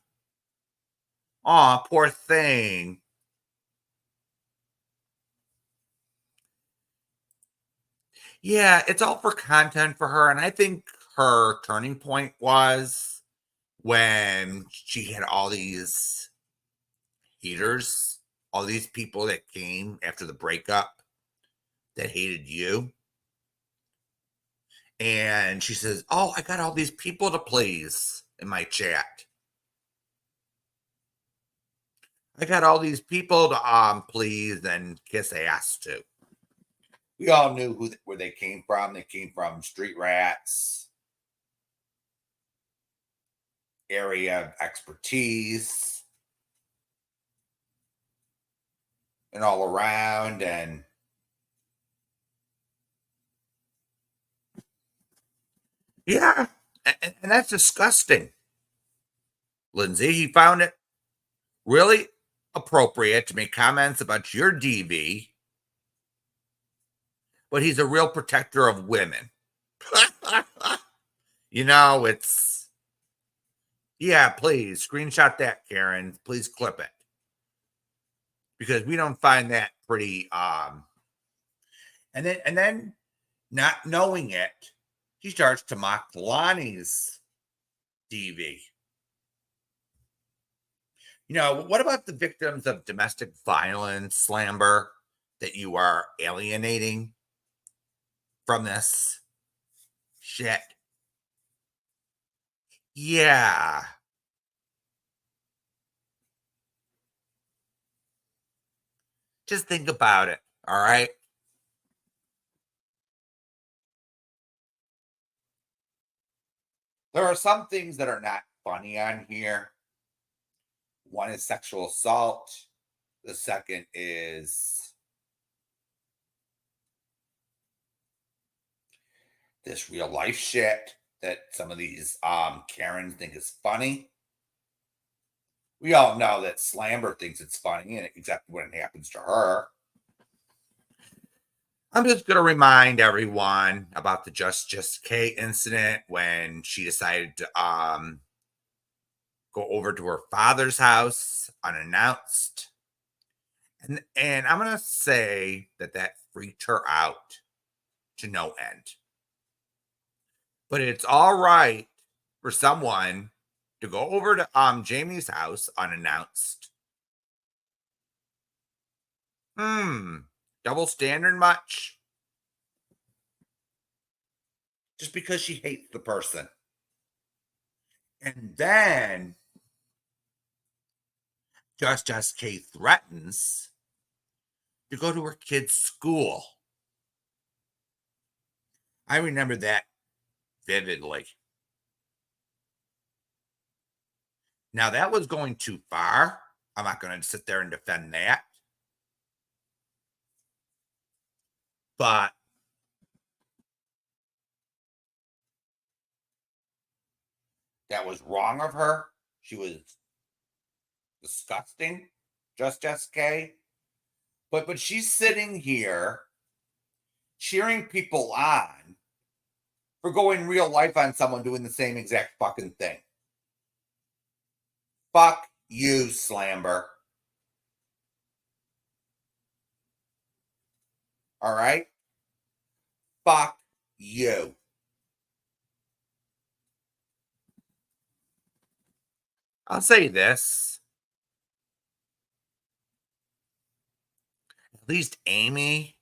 S1: Aw, poor thing. Yeah, it's all for content for her. And I think her turning point was when she had all these haters, all these people that came after the breakup that hated you. And she says, oh, I got all these people to please in my chat. I got all these people to please and kiss ass to. We all knew where they came from. They came from street rats, area of expertise, and all around. And yeah, and that's disgusting. Lindsay, he found it really appropriate to make comments about your DV, but he's a real protector of women. It's, yeah, please screenshot that, Karen. Please clip it. Because we don't find that pretty, and then not knowing it, he starts to mock Lonnie's DV. What about the victims of domestic violence, Slamber, that you are alienating from this shit? Yeah. Just think about it, all right? There are some things that are not funny on here. One is sexual assault. The second is this real life shit that some of these Karens think is funny. We all know that Slamber thinks it's funny, and except when it happens to her. I'm just going to remind everyone about the Just K incident when she decided to go over to her father's house unannounced. And I'm going to say that freaked her out to no end. But it's all right for someone to go over to Jamie's house unannounced. Double standard much? Just because she hates the person. And then Just K threatens to go to her kid's school. I remember that vividly. Now, that was going too far I'm not going to sit there and defend that. But that was wrong of her. She was disgusting, just SK. But she's sitting here cheering people on for going real life on someone doing the same exact fucking thing. Fuck you, Slamber. All right? Fuck you. I'll say this. At least Amy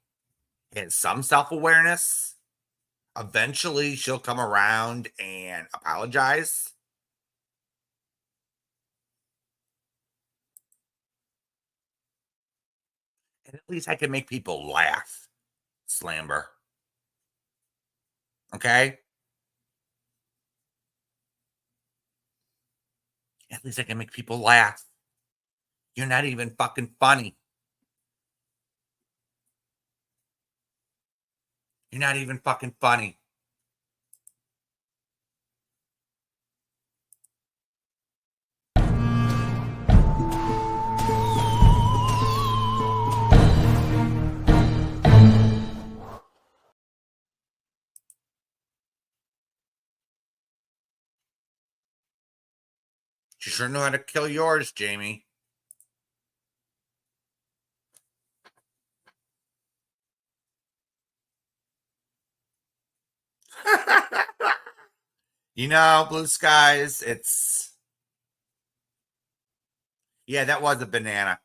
S1: has some self-awareness. Eventually, she'll come around and apologize. And at least I can make people laugh, Slamber. Okay? At least I can make people laugh. You're not even fucking funny. You're not even fucking funny. You sure know how to kill yours, Jamie. You know, Blue Skies, it's... Yeah, that was a banana.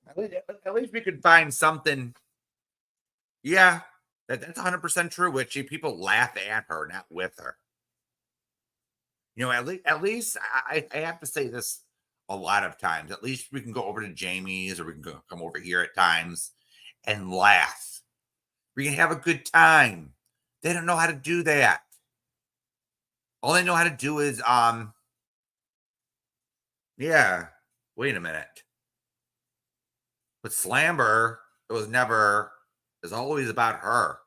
S1: At least we could find something. Yeah, that's 100% true, Witchy. People laugh at her, not with her. You know, at least I have to say this a lot of times. At least we can go over to Jamie's, or we can come over here at times and laugh. We can have a good time. They don't know how to do that. All they know how to do is yeah. Wait a minute. But Slamber, it's always about her.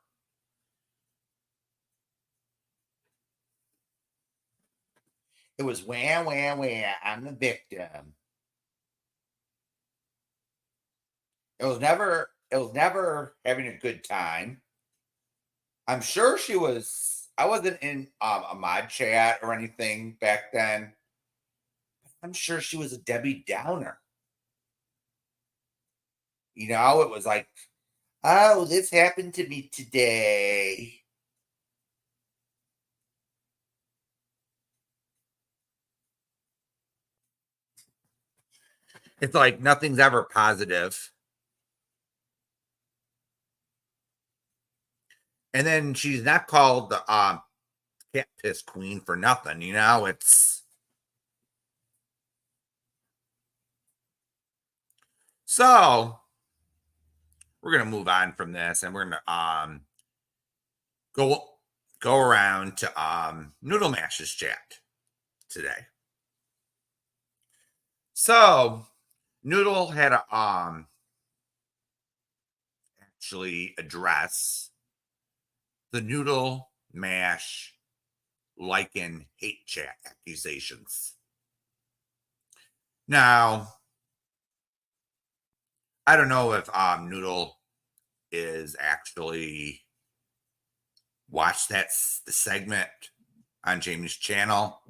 S1: It was wah, wah, wah, I'm the victim. It was never having a good time. I'm sure she was, I wasn't in a mod chat or anything back then. I'm sure she was a Debbie Downer. You know, it was like, oh, this happened to me today. It's like nothing's ever positive. And then she's not called the cat piss queen for nothing, you know? It's so we're gonna move on from this, and we're gonna go around to Noodle Mash's chat today. So Noodle had a actually address the Noodle Mash Lycan hate chat accusations. Now, I don't know if Noodle is actually watched the segment on Jamie's channel,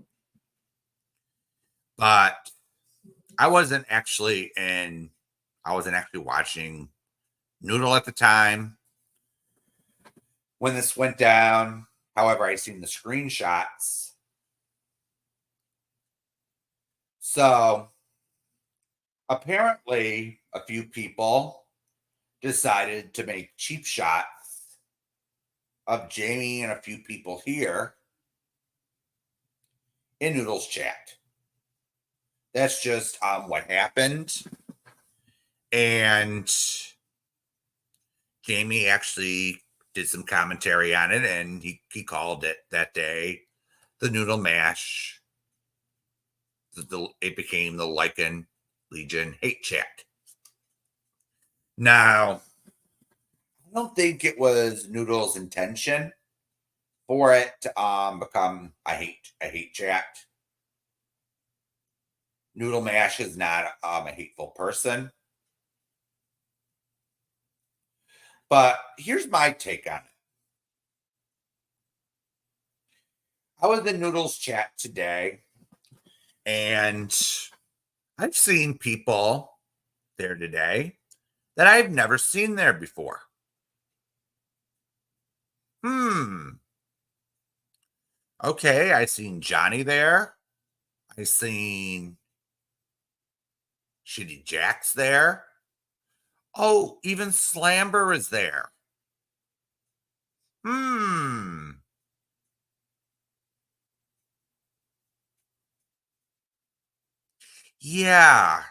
S1: but I wasn't actually watching Noodle at the time when this went down. However, I seen the screenshots. So apparently a few people decided to make cheap shots of Jamie and a few people here in Noodle's chat. That's just what happened. And Jamie actually did some commentary on it, and he called it that day the Noodle Mash. It became the Lycan Legion hate chat. Now, I don't think it was Noodle's intention for it to become a hate chat. Noodle Mash is not a hateful person. But here's my take on it. I was in Noodle's chat today, and I've seen people there today that I've never seen there before. Okay, I seen Johnny there. I seen Shitty Jack's there. Oh, even Slamber is there. Yeah.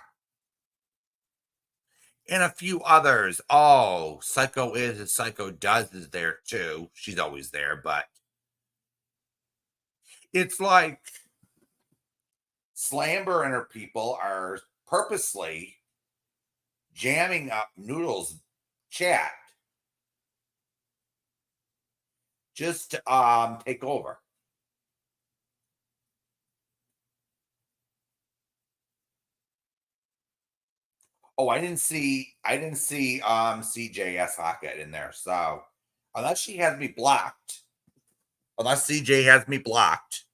S1: And a few others. Oh, Psycho Is and Psycho Does is there too. She's always there, but it's like Slamber and her people are purposely jamming up Noodle's chat just to take over. Oh, I didn't see CJS Hockett in there. So unless she has me blocked, unless CJ has me blocked.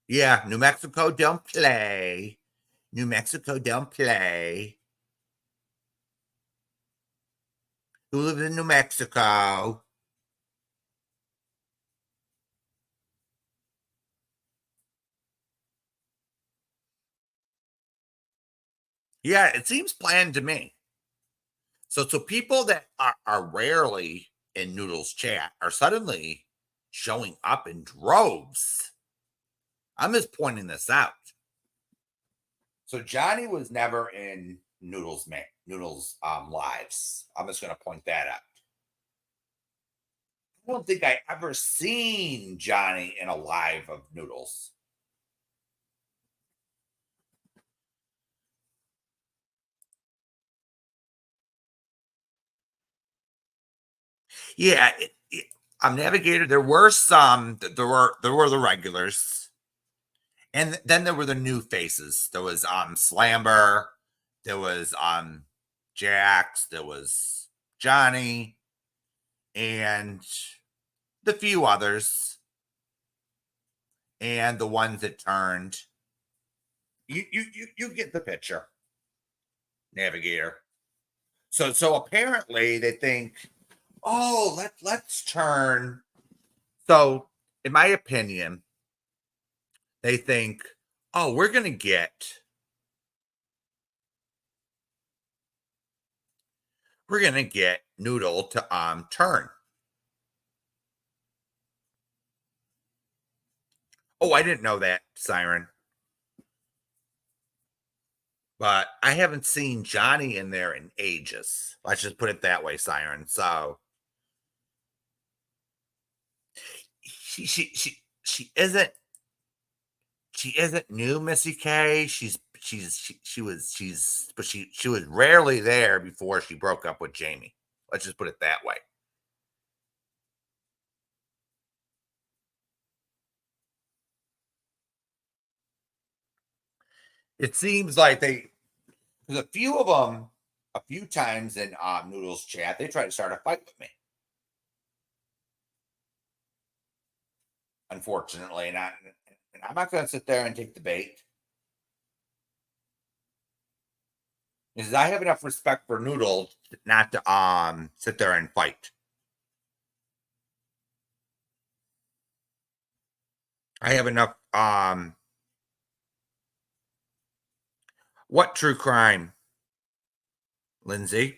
S1: Yeah, New Mexico don't play. New Mexico don't play. Who lives in New Mexico? Yeah, it seems planned to me. So people that are rarely in Noodle's chat are suddenly showing up in droves. I'm just pointing this out. So Johnny was never in Noodle's lives. I'm just going to point that out. I don't think I ever seen Johnny in a live of Noodles. Yeah, Navigator. There were some. There were the regulars, and then there were the new faces. There was Slamber. There was Jax. There was Johnny, and the few others, and the ones that turned. You get the picture, Navigator. So apparently they think, oh, let's turn. So in my opinion, they think, oh, we're gonna get Noodle to turn. Oh, I didn't know that, Siren. But I haven't seen Johnny in there in ages. Let's just put it that way, Siren. So she isn't new, Missy K. She was rarely there before she broke up with Jamie. Let's just put it that way. It seems like there's a few of them, a few times in Noodle's chat, they try to start a fight with me. Unfortunately, and I'm not going to sit there and take the bait. Because I have enough respect for Noodle not to sit there and fight. I have enough what true crime, Lindsay?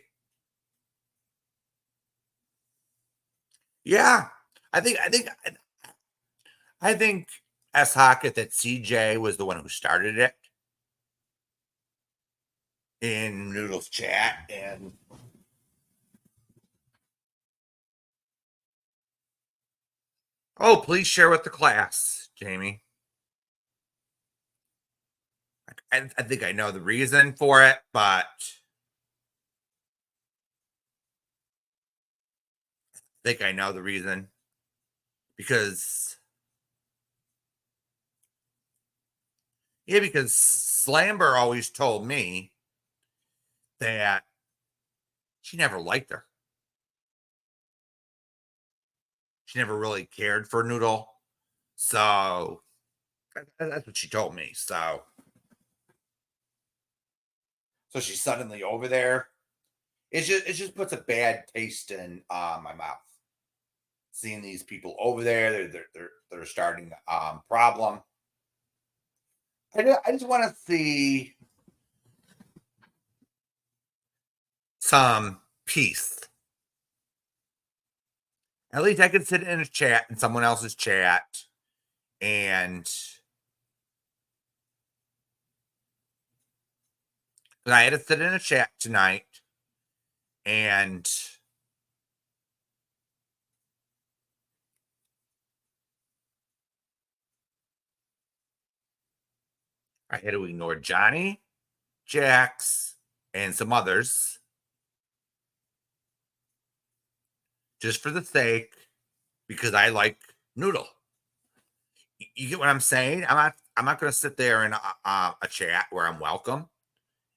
S1: Yeah, I think S. Hockett that CJ was the one who started it in Noodle's chat, and Oh, please share with the class, Jamie. I think I know the reason for it, but I think I know the reason because Slamber always told me that she never liked her. She never really cared for Noodle. So that's what she told me. So she's suddenly over there. It just puts a bad taste in my mouth. Seeing these people over there, they're starting problem. I just want to see some peace. At least I can sit in a chat in someone else's chat and I had to sit in a chat tonight and I had to ignore Johnny, Jax, and some others just for the sake because I like Noodle. You get what I'm saying? I'm not going to sit there in a chat where I'm welcome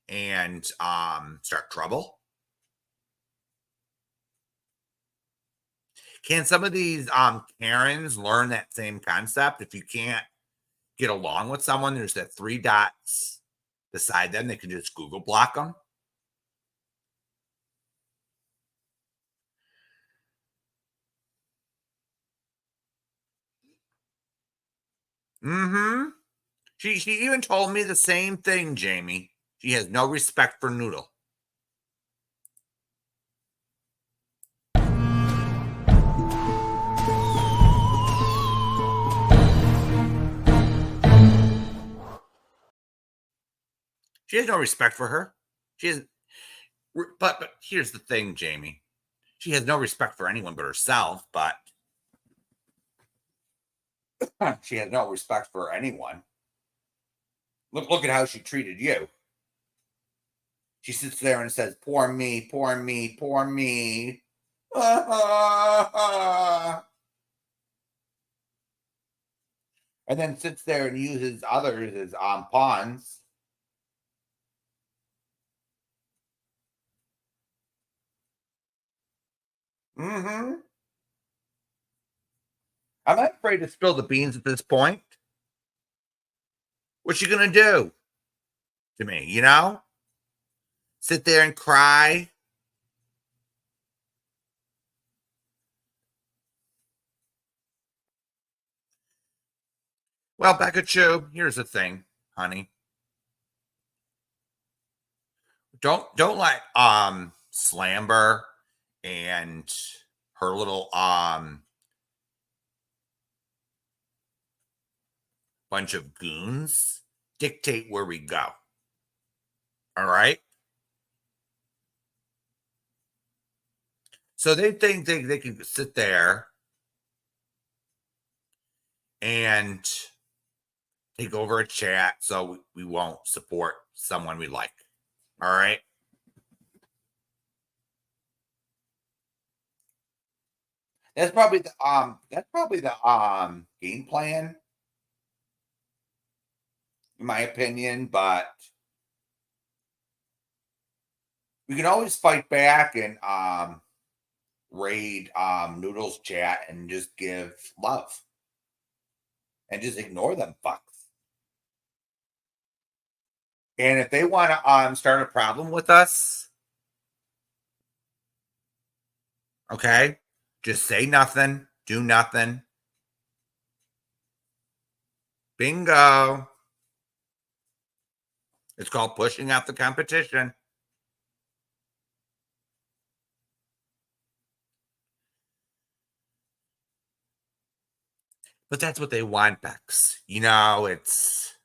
S1: and start trouble. Can some of these Karens learn that same concept? If you can't get along with someone, there's that 3 dots beside them. They can just Google block them. Mm-hmm. She even told me the same thing, Jamie. She has no respect for Noodle. She has no respect for her. She has, but here's the thing, Jamie. She has no respect for anyone but herself, but she has no respect for anyone. Look at how she treated you. She sits there and says, poor me, poor me, poor me. And then sits there and uses others as pawns. Mm-hmm. I'm not afraid to spill the beans at this point. What's she gonna do to me, you know? Sit there and cry? Well, Becca Chu, here's the thing, honey. Don't let Slamber and her little bunch of goons dictate where we go. All right? So they think they can sit there and take over a chat so we won't support someone we like. All right? That's probably the game plan, in my opinion, but we can always fight back and raid Noodle's chat and just give love. And just ignore them fucks. And if they want to start a problem with us, okay, just say nothing, do nothing. Bingo. It's called pushing out the competition. But that's what they want, Bex. You know, it's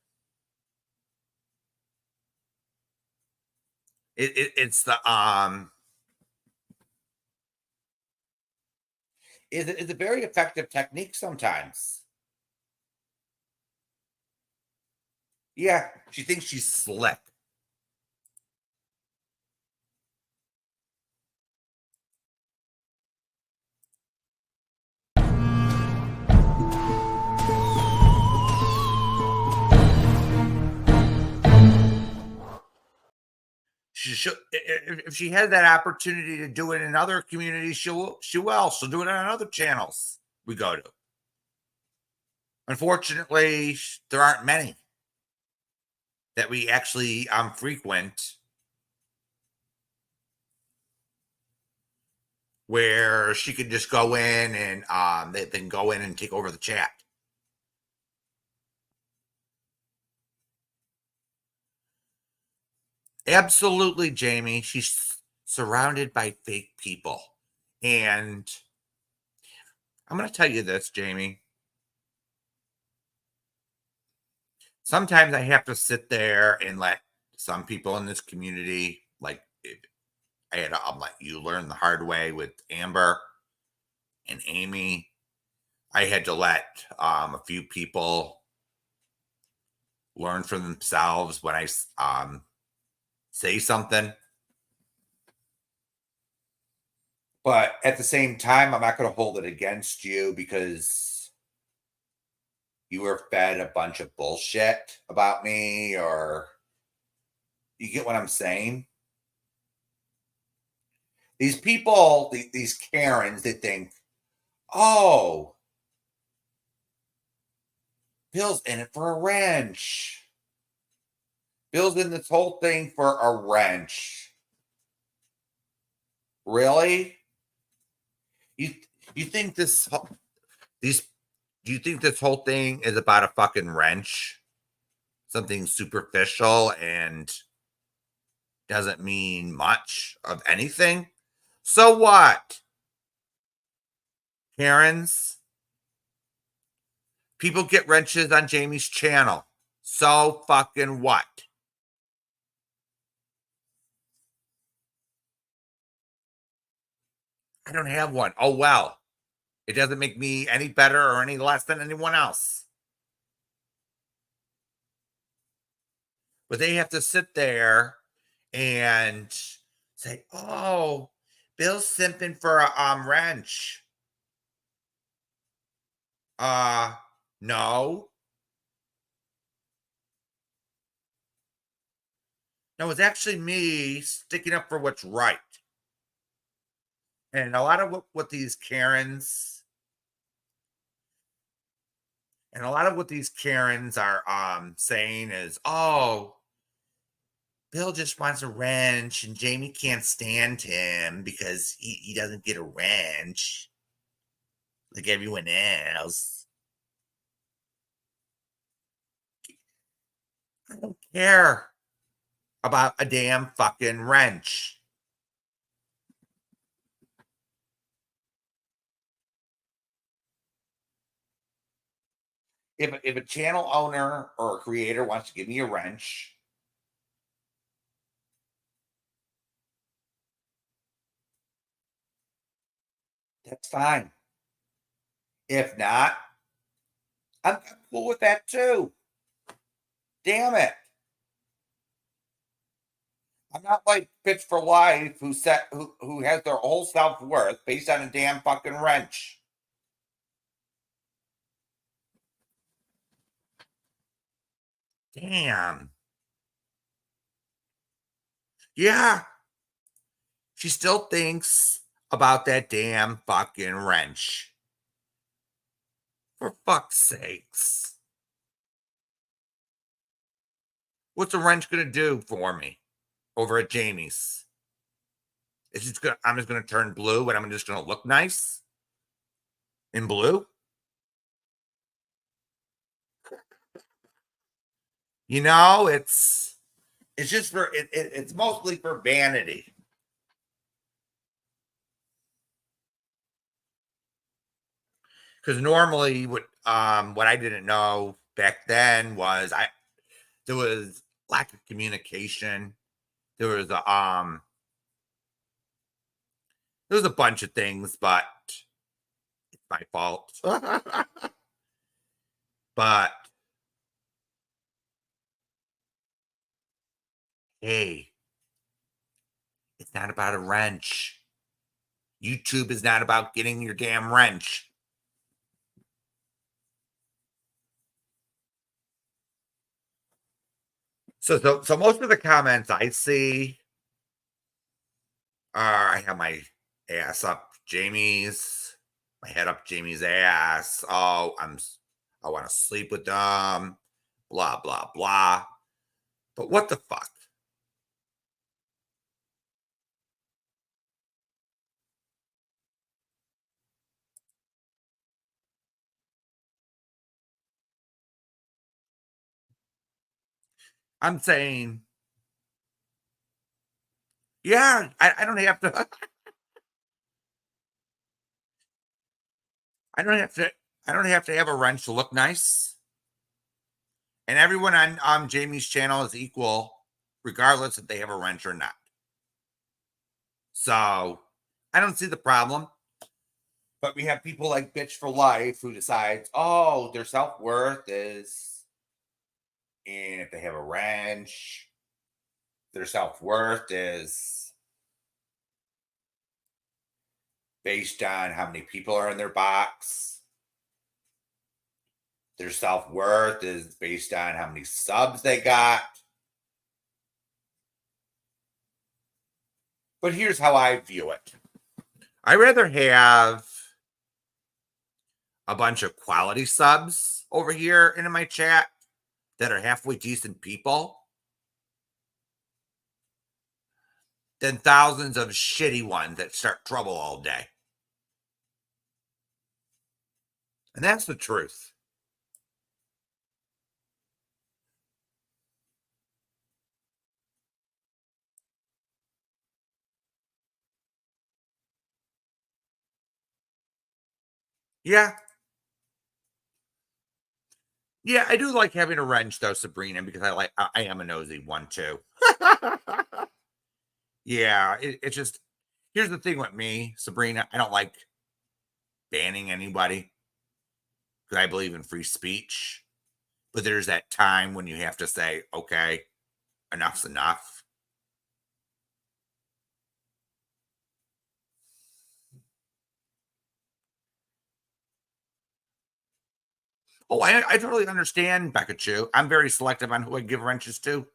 S1: is a very effective technique sometimes. Yeah, she thinks she's slick. If she had that opportunity to do it in other communities, she'll do it on other channels we go to. Unfortunately, there aren't many that we actually frequent, where she could just go in and they can go in and take over the chat. Absolutely, Jamie. She's surrounded by fake people. And I'm going to tell you this, Jamie. Sometimes I have to sit there and let some people in this community, like I had to let you learn the hard way with Amber and Amy. I had to let a few people learn for themselves when I say something. But at the same time, I'm not going to hold it against you because you were fed a bunch of bullshit about me, or you get what I'm saying? These people, these Karens, they think, oh, Bill's in it for a wrench. Bill's in this whole thing for a wrench. Really? You think do you think this whole thing is about a fucking wrench? Something superficial and doesn't mean much of anything? So what? Karens? People get wrenches on Jamie's channel. So fucking what? I don't have one. Oh, well. It doesn't make me any better or any less than anyone else. But they have to sit there and say, oh, Bill's simping for a wrench. No. No, it's actually me sticking up for what's right. And a lot of what these Karens are saying is, oh, Bill just wants a wrench and Jamie can't stand him because he doesn't get a wrench like everyone else. I don't care about a damn fucking wrench. If a channel owner or a creator wants to give me a wrench, that's fine. If not, I'm cool with that too. Damn it. I'm not like Bitch for Life who has their whole self-worth based on a damn fucking wrench. Damn. Yeah. She still thinks about that damn fucking wrench. For fuck's sakes. What's a wrench gonna do for me over at Jamie's? I'm just gonna turn blue and I'm just gonna look nice in blue? You know, it's just for it's mostly for vanity. Because normally what I didn't know back then was there was lack of communication. There was a bunch of things, but my fault. But hey, it's not about a wrench. YouTube is not about getting your damn wrench. So most of the comments I see are, I have my ass up Jamie's, my head up Jamie's ass. Oh, I want to sleep with them. Blah, blah, blah. But what the fuck? I'm saying, yeah, I don't have to. I don't have to have a wrench to look nice. And everyone on Jamie's channel is equal, regardless if they have a wrench or not. So I don't see the problem. But we have people like Bitch for Life who decides, oh, their self-worth is, and if they have a wrench, their self-worth is based on how many people are in their box. Their self-worth is based on how many subs they got. But here's how I view it. I'd rather have a bunch of quality subs over here in my chat that are halfway decent people than thousands of shitty ones that start trouble all day. And that's the truth. Yeah. Yeah, I do like having a wrench though, Sabrina, because I am a nosy one too. Yeah, it's just, here's the thing with me, Sabrina, I don't like banning anybody because I believe in free speech. But there's that time when you have to say, okay, enough's enough. Oh, I totally understand, Becca Chu. I'm very selective on who I give wrenches to.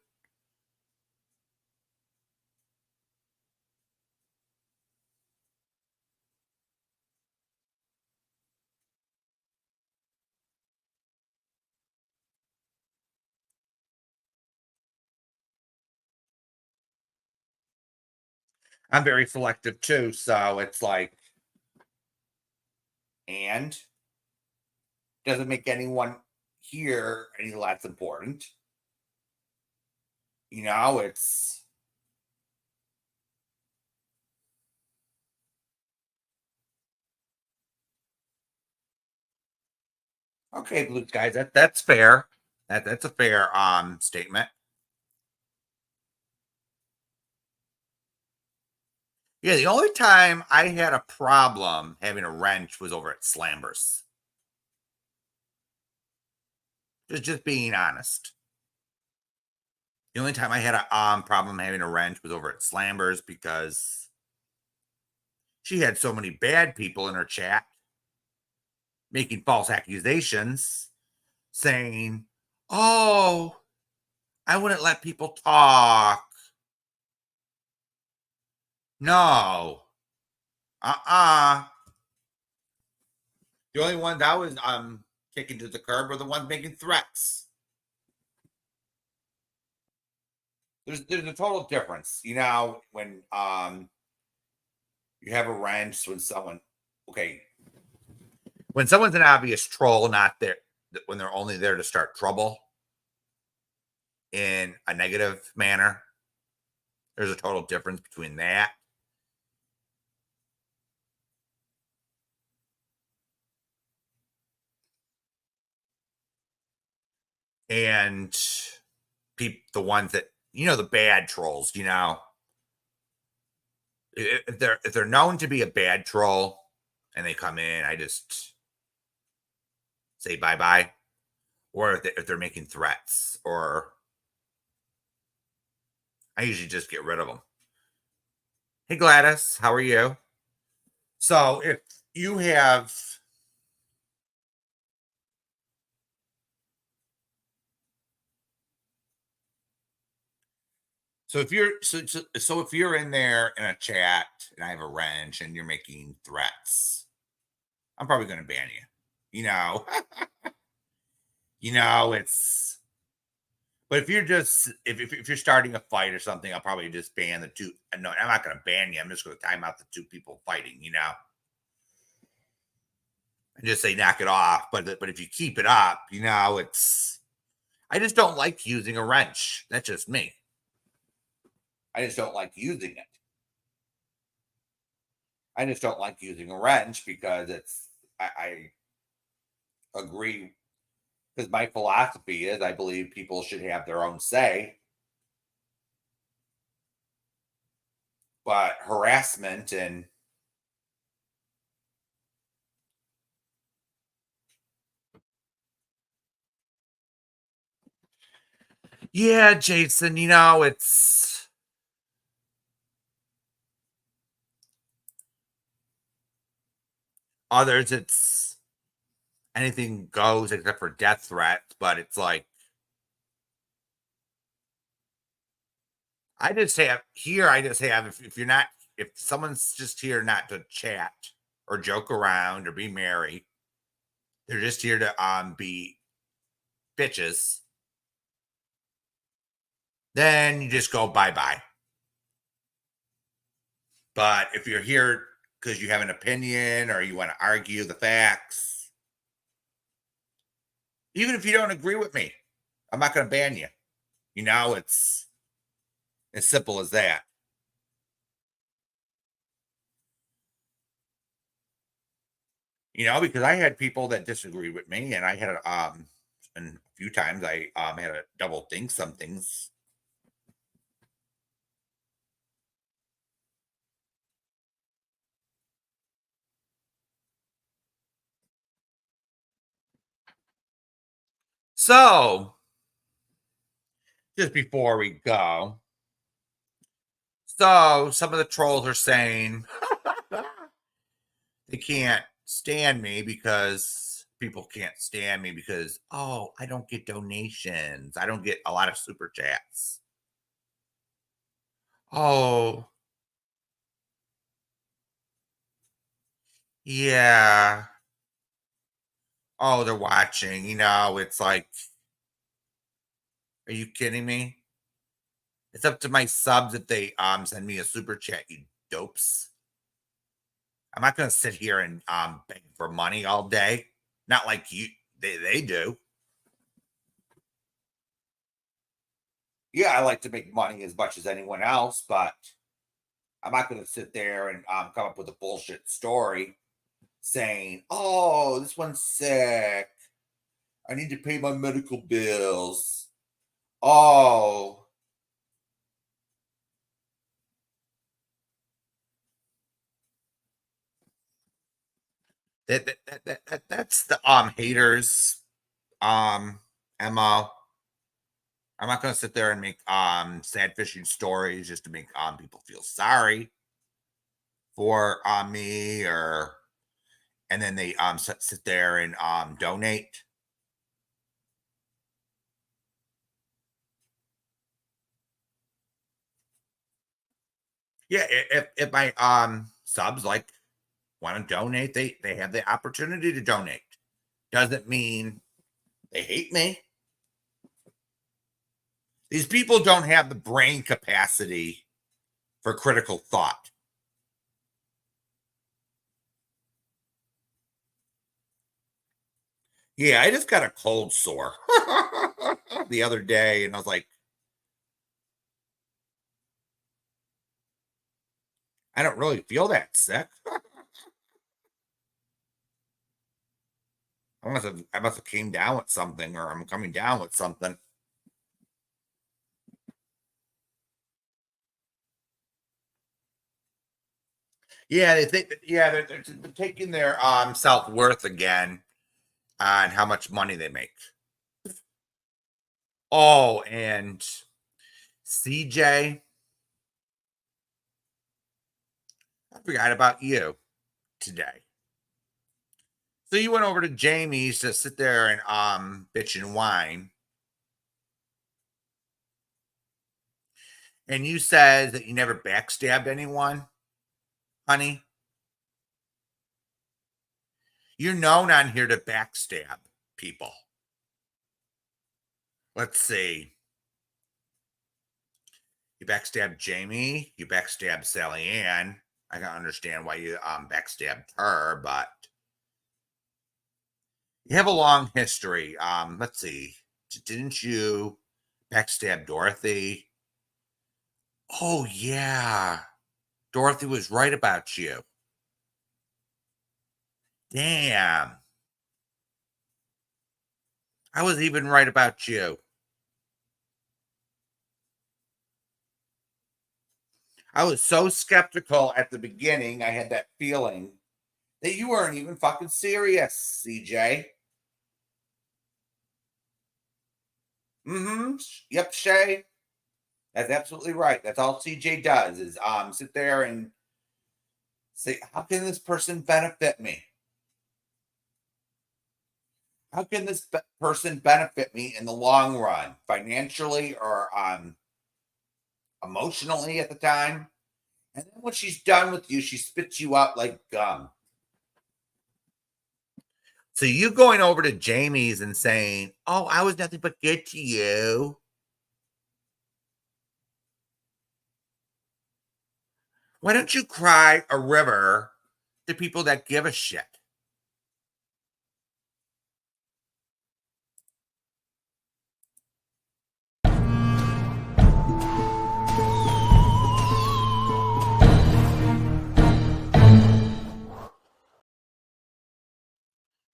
S1: I'm very selective too, so it's like, and doesn't make anyone here any less important. You know, it's okay, Blue Skies. That's fair. That's a fair statement. Yeah, the only time I had a problem having a wrench was over at Slambers. Just being honest. The only time I had a problem having a wrench was over at Slambers because she had so many bad people in her chat making false accusations, saying, oh, I wouldn't let people talk. No. The only ones that was kicking to the curb were the ones making threats. There's a total difference, you know, when you have a wrench when someone's an obvious troll, not there when they're only there to start trouble in a negative manner. There's a total difference between that. And the ones that, you know, the bad trolls, you know, if they're known to be a bad troll, and they come in, I just say bye-bye. Or if they're making threats, or I usually just get rid of them. Hey, Gladys, how are you? So if you have so if you're in there in a chat and I have a wrench and you're making threats, I'm probably going to ban you. You know, it's. But if you're just if you're starting a fight or something, I'll probably just ban the two. No, I'm not going to ban you. I'm just going to time out the two people fighting. You know, and just say knock it off. But if you keep it up, it's. I just don't like using a wrench. That's just me. I just don't like using it. I just don't like using a wrench because I agree, because my philosophy is I believe people should have their own say. But harassment and yeah, Jason, it's others, it's anything goes except for death threats, but it's like I just have if someone's just here not to chat or joke around or be merry, they're just here to be bitches, then you just go bye-bye. But if you're here because you have an opinion or you want to argue the facts, even if you don't agree with me, I'm not going to ban you. It's as simple as that. Because I had people that disagreed with me, and I had and a few times I had to double think some things. So, just before we go, so some of the trolls are saying they can't stand me because people can't stand me because, oh, I don't get donations. I don't get a lot of super chats. Oh, yeah. Oh, they're watching. It's like, are you kidding me? It's up to my subs if they send me a super chat, you dopes. I'm not gonna sit here and beg for money all day. Not like they do. Yeah, I like to make money as much as anyone else, but I'm not gonna sit there and come up with a bullshit story saying, oh, this one's sick. I need to pay my medical bills. Oh, that's the haters MO. I'm not going to sit there and make sad fishing stories just to make people feel sorry for me, or and then they sit there and donate. Yeah, if my subs want to donate, they have the opportunity to donate. Doesn't mean they hate me. These people don't have the brain capacity for critical thought. Yeah, I just got a cold sore the other day, and I was like, I don't really feel that sick. I must have came down with something, or I'm coming down with something. Yeah, they think that, yeah, they're taking their self-worth again on how much money they make. Oh, and CJ, I forgot about you today. So you went over to Jamie's to sit there and bitch and whine. And you said that you never backstabbed anyone, honey. You're known on here to backstab people. Let's see. You backstabbed Jamie. You backstabbed Sally Ann. I can understand why you backstabbed her, but you have a long history. Let's see. Didn't you backstab Dorothy? Oh yeah. Dorothy was right about you. Damn. I was even right about you. I was so skeptical at the beginning. I had that feeling that you weren't even fucking serious, CJ. Mm-hmm. Yep, Shay. That's absolutely right. That's all CJ does is sit there and say, how can this person benefit me? How can this person benefit me in the long run, financially or emotionally at the time? And then when she's done with you, she spits you out like gum. So you going over to Jamie's and saying, oh, I was nothing but good to you. Why don't you cry a river to people that give a shit?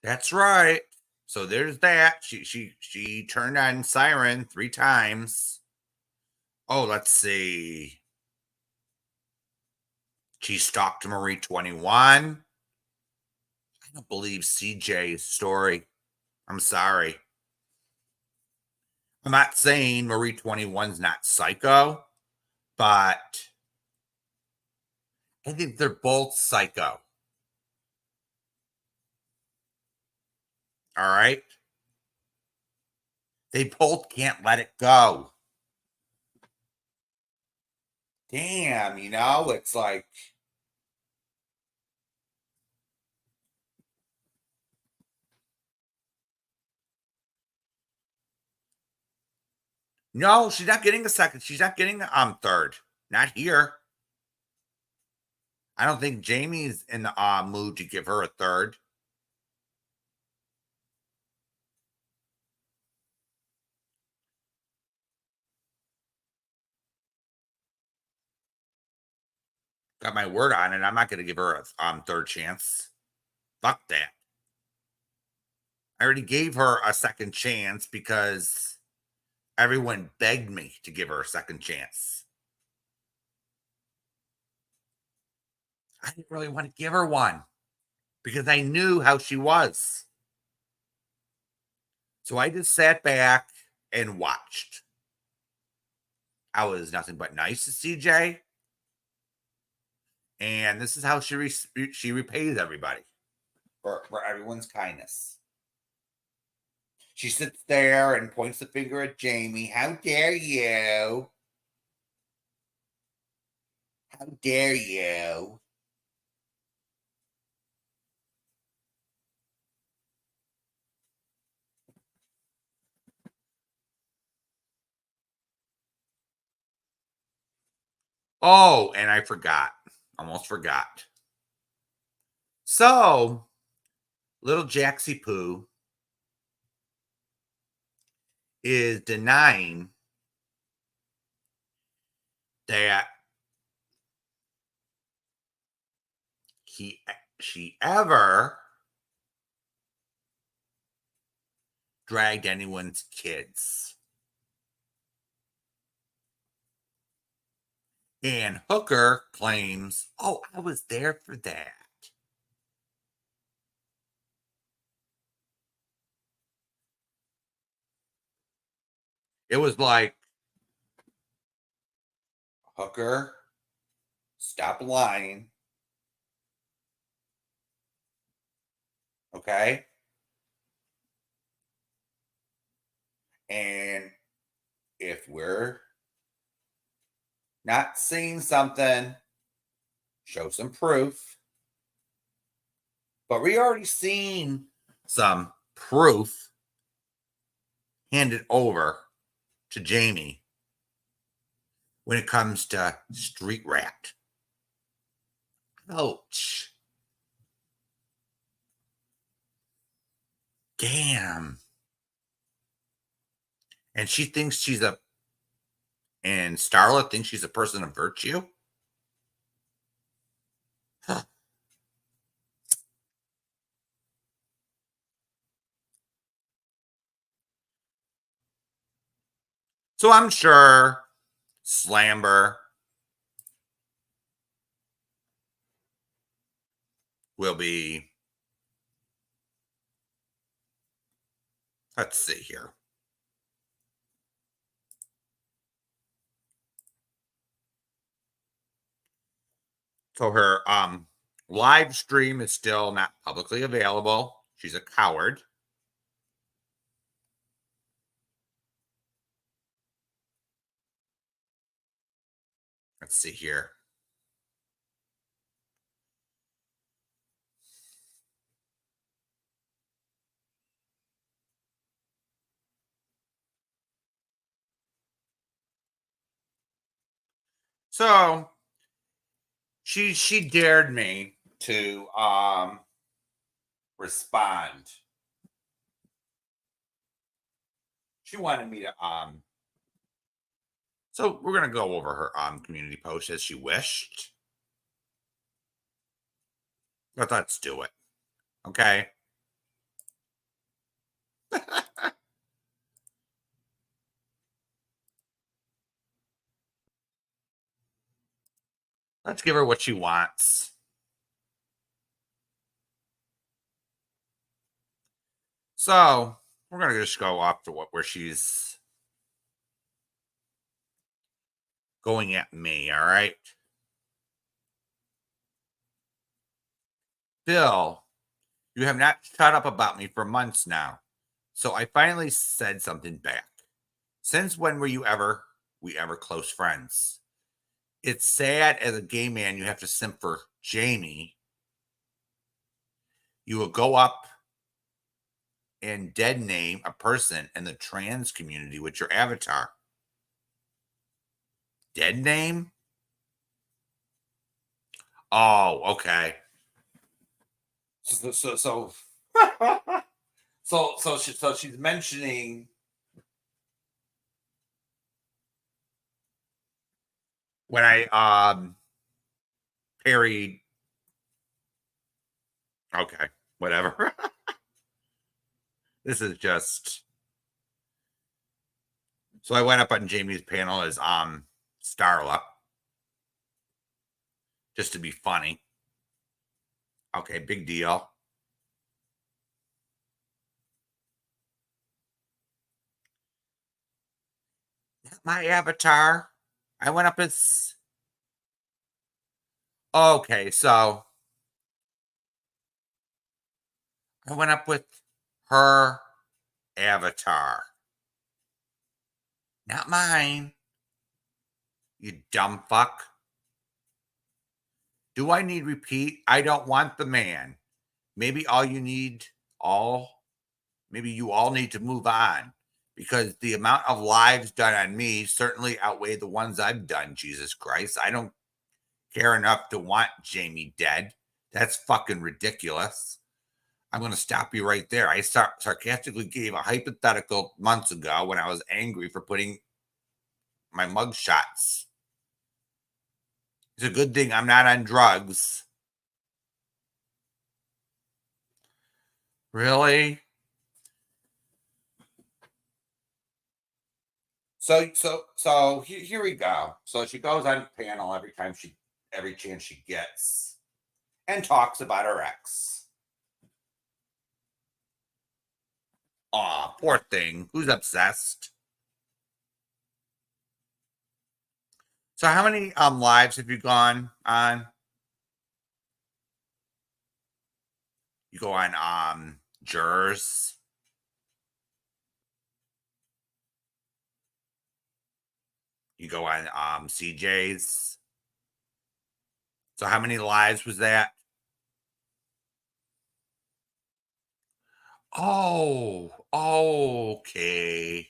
S1: That's right. So there's that. She turned on Siren 3 times. Oh, let's see. She stalked Marie 21. I don't believe CJ's story. I'm sorry. I'm not saying Marie 21's not psycho, but I think they're both psycho. All right? They both can't let it go. Damn, it's like, no, she's not getting a second. She's not getting third. Not here. I don't think Jamie's in the mood to give her a third. Got my word on it. I'm not going to give her a third chance. Fuck that. I already gave her a second chance because everyone begged me to give her a second chance. I didn't really want to give her one because I knew how she was. So I just sat back and watched. I was nothing but nice to CJ. And this is how she repays everybody for everyone's kindness. She sits there and points the finger at Jamie. How dare you? How dare you? Oh, and I forgot. Almost forgot. So, little Jaxie Poo is denying that she ever dragged anyone's kids. And Hooker claims, oh, I was there for that. It was like, Hooker, stop lying. Okay? And if we're not seeing something, show some proof. But we already seen some proof handed over to Jamie when it comes to Street Rat. Ouch. Damn. And she thinks she's and Starla thinks she's a person of virtue? Huh. So I'm sure Slamber will be, let's see here. So her live stream is still not publicly available. She's a coward. Let's see here. So she dared me to respond. She wanted me to so we're gonna go over her community post as she wished. But let's do it. Okay. Let's give her what she wants. So we're gonna just go up to where she's going at me, all right? Bill, you have not shut up about me for months now. So I finally said something back. Since when were we ever close friends? It's sad as a gay man you have to simp for Jamie. You will go up and dead name a person in the trans community with your avatar. Dead name? Oh, okay. So she's mentioning when I parried. Okay, whatever. This is just, so I went up on Jamie's panel as Starla just to be funny. Okay, big deal. My avatar. I went up as, okay, so I went up with her avatar. Not mine. You dumb fuck. Do I need repeat? I don't want the man. Maybe you all need to move on, because the amount of lives done on me certainly outweigh the ones I've done, Jesus Christ. I don't care enough to want Jamie dead. That's fucking ridiculous. I'm going to stop you right there. I sarcastically gave a hypothetical months ago when I was angry for putting my mug shots. It's a good thing I'm not on drugs. Really? So here we go. So she goes on panel every chance she gets and talks about her ex. Aw, poor thing. Who's obsessed? So how many lives have you gone on? You go on Jurors. You go on CJ's. So how many lives was that? Oh, okay.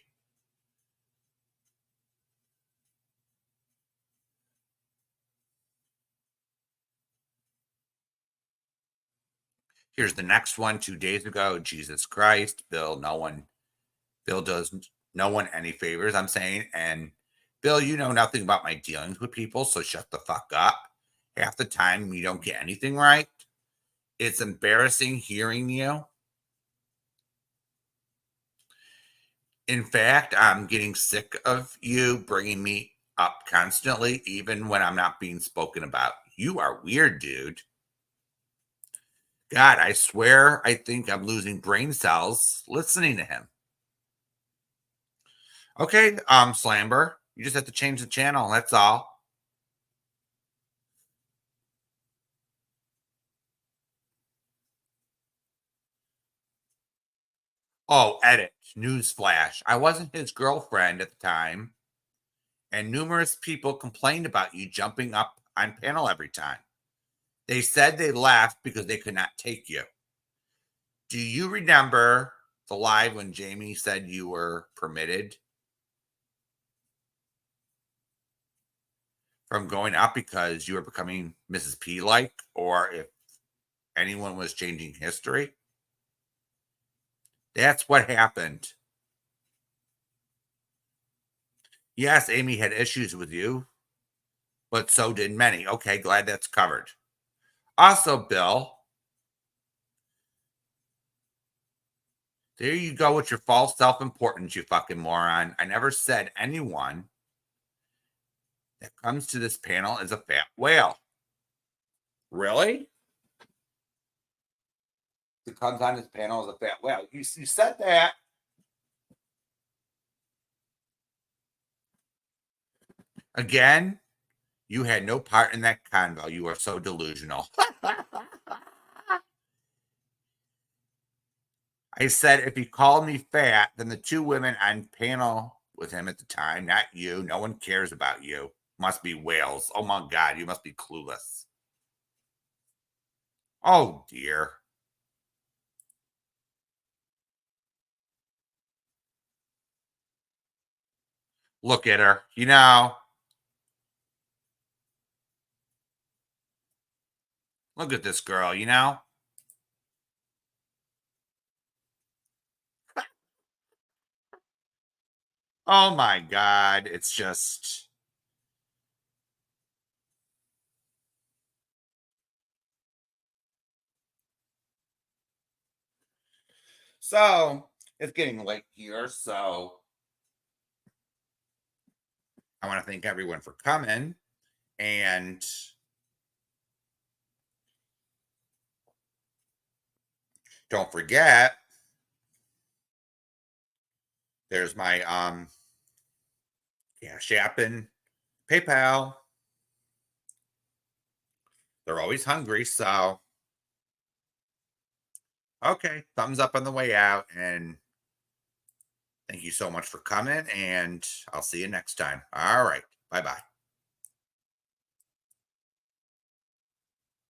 S1: Here's the next one 2 days ago. Jesus Christ, Bill does no one any favors, I'm saying. And Bill, you know nothing about my dealings with people, so shut the fuck up. Half the time you don't get anything right. It's embarrassing hearing you. In fact, I'm getting sick of you bringing me up constantly, even when I'm not being spoken about. You are weird, dude. God, I swear I think I'm losing brain cells listening to him. Okay, Slamber, you just have to change the channel. That's all. Oh, edit. Newsflash. I wasn't his girlfriend at the time, and numerous people complained about you jumping up on panel every time. They said they left because they could not take you. Do you remember the live when Jamie said you were permitted from going up because you were becoming Mrs. P-like, or if anyone was changing history? That's what happened. Yes, Amy had issues with you, but so did many. Okay, glad that's covered. Also, Bill, there you go with your false self-importance, you fucking moron. I never said anyone that comes to this panel is a fat whale. Really? That comes on this panel is a fat whale. You said that. Again, you had no part in that convo. You are so delusional. I said if he called me fat, then the two women on panel with him at the time, not you, no one cares about you, must be whales. Oh my God, you must be clueless. Oh dear. Look at her, you know. Look at this girl, you know. Oh my God, it's just. So it's getting late here, so I want to thank everyone for coming, and don't forget, there's my Cash App and PayPal. They're always hungry, so okay, thumbs up on the way out, and thank you so much for coming, and I'll see you next time. All right, bye-bye.